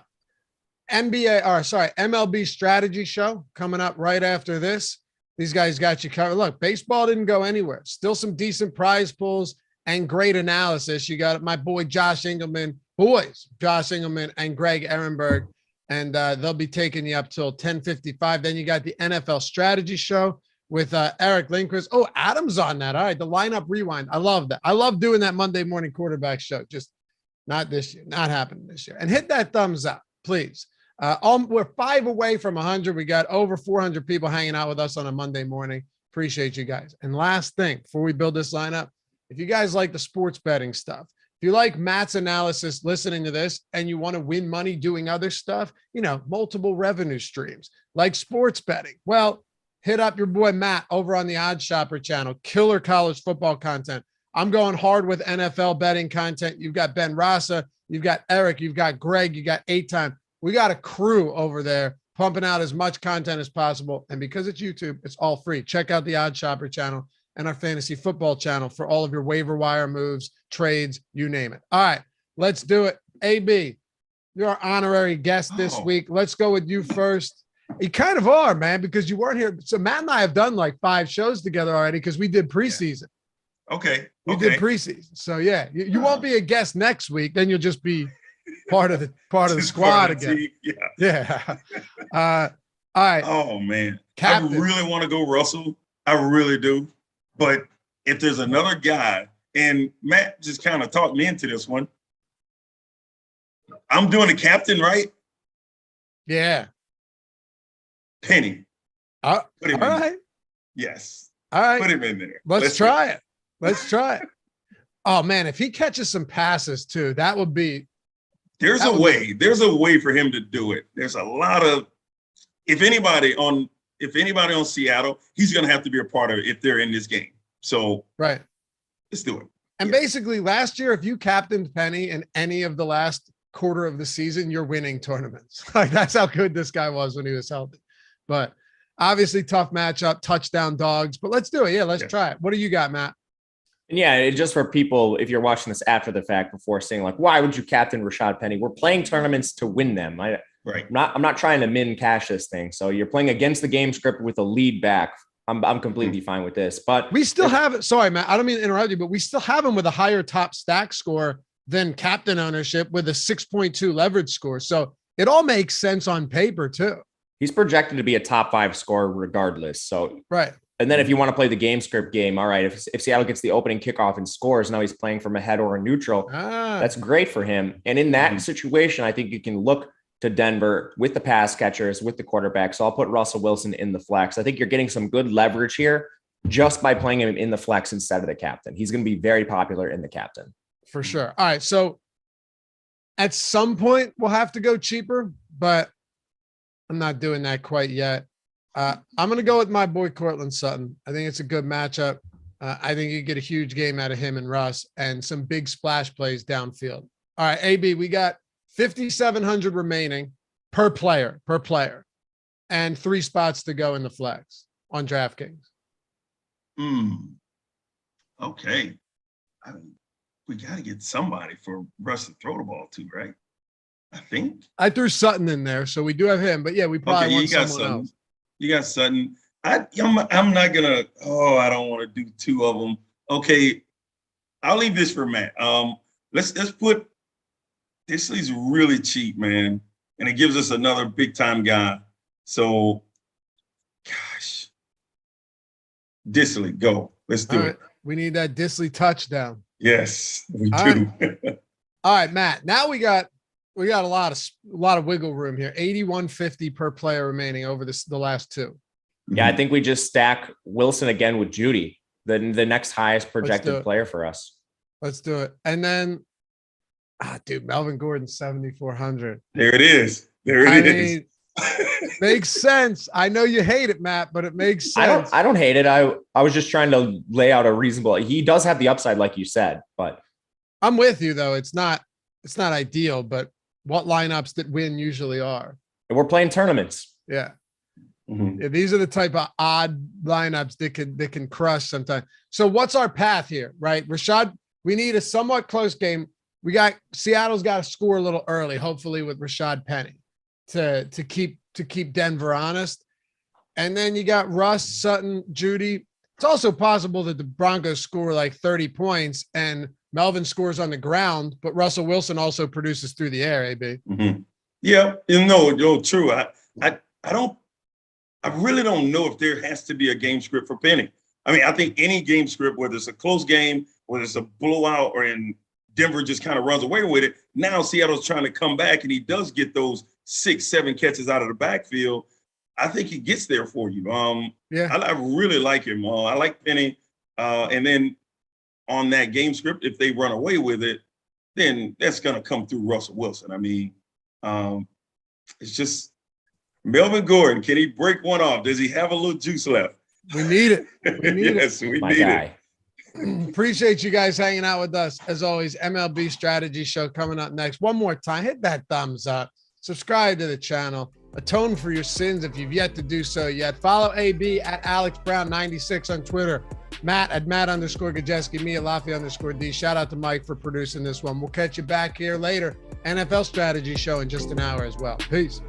MLB strategy show coming up right after this. These guys got you covered. Look, baseball didn't go anywhere. Still some decent prize pools and great analysis. You got my boy Josh Engelman and Greg Ehrenberg, and they'll be taking you up till 10:55. Then you got the NFL strategy show with Eric Lindquist. Oh, Adam's on that. All right, the lineup rewind. I love that. I love doing that Monday morning quarterback show. Just not this year, not happening this year. And hit that thumbs up, please. We're 5 away from 100. We got over 400 people hanging out with us on a Monday morning. Appreciate you guys. And last thing, before we build this lineup, if you guys like the sports betting stuff, if you like Matt's analysis, listening to this, and you want to win money doing other stuff, multiple revenue streams like sports betting, well, hit up your boy Matt over on the Odd Shopper channel. Killer college football content. I'm going hard with NFL betting content. You've got Ben Rasa, you've got Eric, you've got Greg, you got 8-Time. We got a crew over there pumping out as much content as possible. And because it's YouTube, it's all free. Check out the Odd Shopper channel and our fantasy football channel for all of your waiver wire moves, trades, you name it. All right, let's do it. AB, you're our honorary guest this week. Let's go with you first. You kind of are, man, because you weren't here. So Matt and I have done like 5 shows together already because we did preseason. Okay. We did preseason. So yeah, you won't be a guest next week. Then you'll just be part of the squad again. Yeah. All right. Oh man. Captain. I really want to go Russell. I really do. But if there's another guy, and Matt just kind of talked me into this one. I'm doing the captain, right? Yeah. Penny. All right. Yes. All right. Put him in there. Let's try it. Let's try it. Oh man, if he catches some passes too, that would be. There's a way for him to do it. There's a lot of, if anybody on Seattle, he's going to have to be a part of it if they're in this game. So right. Let's do it. And basically last year, if you captained Penny in any of the last quarter of the season, you're winning tournaments. Like that's how good this guy was when he was healthy. But obviously tough matchup, touchdown dogs, but let's do it. Yeah, let's try it. What do you got, Matt? And yeah, just for people, if you're watching this after the fact, before saying like, why would you captain Rashad Penny? We're playing tournaments to win them. I'm not trying to min cash this thing. So you're playing against the game script with a lead back. I'm completely fine with this, but we still have it. Sorry, Matt, I don't mean to interrupt you, but we still have him with a higher top stack score than captain ownership with a 6.2 leverage score. So it all makes sense on paper too. He's projected to be a top 5 scorer regardless. So right. And then if you want to play the game script game, all right, if Seattle gets the opening kickoff and scores, now he's playing from a head or a neutral. That's great for him. And in that situation, I think you can look to Denver with the pass catchers, with the quarterback. So I'll put Russell Wilson in the flex. I think you're getting some good leverage here just by playing him in the flex instead of the captain. He's going to be very popular in the captain. For sure. All right. So at some point we'll have to go cheaper, but I'm not doing that quite yet. I'm going to go with my boy Cortland Sutton. I think it's a good matchup. I think you get a huge game out of him and Russ and some big splash plays downfield. All right, AB, we got 5,700 remaining per player, and 3 spots to go in the flex on DraftKings. Okay. I mean, we got to get somebody for Russ to throw the ball to, right? I think. I threw Sutton in there, so we do have him. But yeah, we probably want someone else. You got Sutton. I'm not gonna. I don't want to do 2 of them. Okay, I'll leave this for Matt. Let's put. This is really cheap, man. and it gives us another big time guy. So, gosh, Disley, go. Let's do it. We need that Disley touchdown. Yes, we All do. Right. All right, Matt. Now we got a lot of wiggle room here. 81.50 per player remaining over the last two. Yeah, I think we just stack Wilson again with Judy, the next highest projected player for us. Let's do it. And then, dude, Melvin Gordon 7,400. There it is. There it is. Makes sense. I know you hate it, Matt, but it makes sense. I don't hate it. I was just trying to lay out a reasonable. He does have the upside, like you said, but I'm with you though. It's not ideal, but what lineups that win usually are. And we're playing tournaments. Yeah. Mm-hmm. Yeah, these are the type of odd lineups that can crush sometimes. So what's our path here, right? Rashad, we need a somewhat close game. Seattle's got to score a little early, hopefully with Rashad Penny to keep Denver honest. And then you got Russ, Sutton, Judy. It's also possible that the Broncos score like 30 points and Melvin scores on the ground, but Russell Wilson also produces through the air, AB. Mm-hmm. Yeah, no, true. I really don't know if there has to be a game script for Penny. I mean, I think any game script, whether it's a close game, whether it's a blowout, or in Denver just kind of runs away with it. Now Seattle's trying to come back, and he does get those 6-7 catches out of the backfield. I think he gets there for you. I really like him. I like Penny. And then on that game script, if they run away with it, then that's going to come through Russell Wilson. I mean, it's just Melvin Gordon. Can he break one off? Does he have a little juice left? We need it. We need yes, it. we My need guy. it. Appreciate you guys hanging out with us. As always, MLB Strategy Show coming up next. One more time, hit that thumbs up. Subscribe to the channel. Atone for your sins if you've yet to do so yet. Follow AB at Alex Brown 96 on Twitter. Matt at Matt_Gajewski, me at Laffy_D. Shout out to Mike for producing this one. We'll catch you back here later. NFL Strategy Show in just an hour as well. Peace.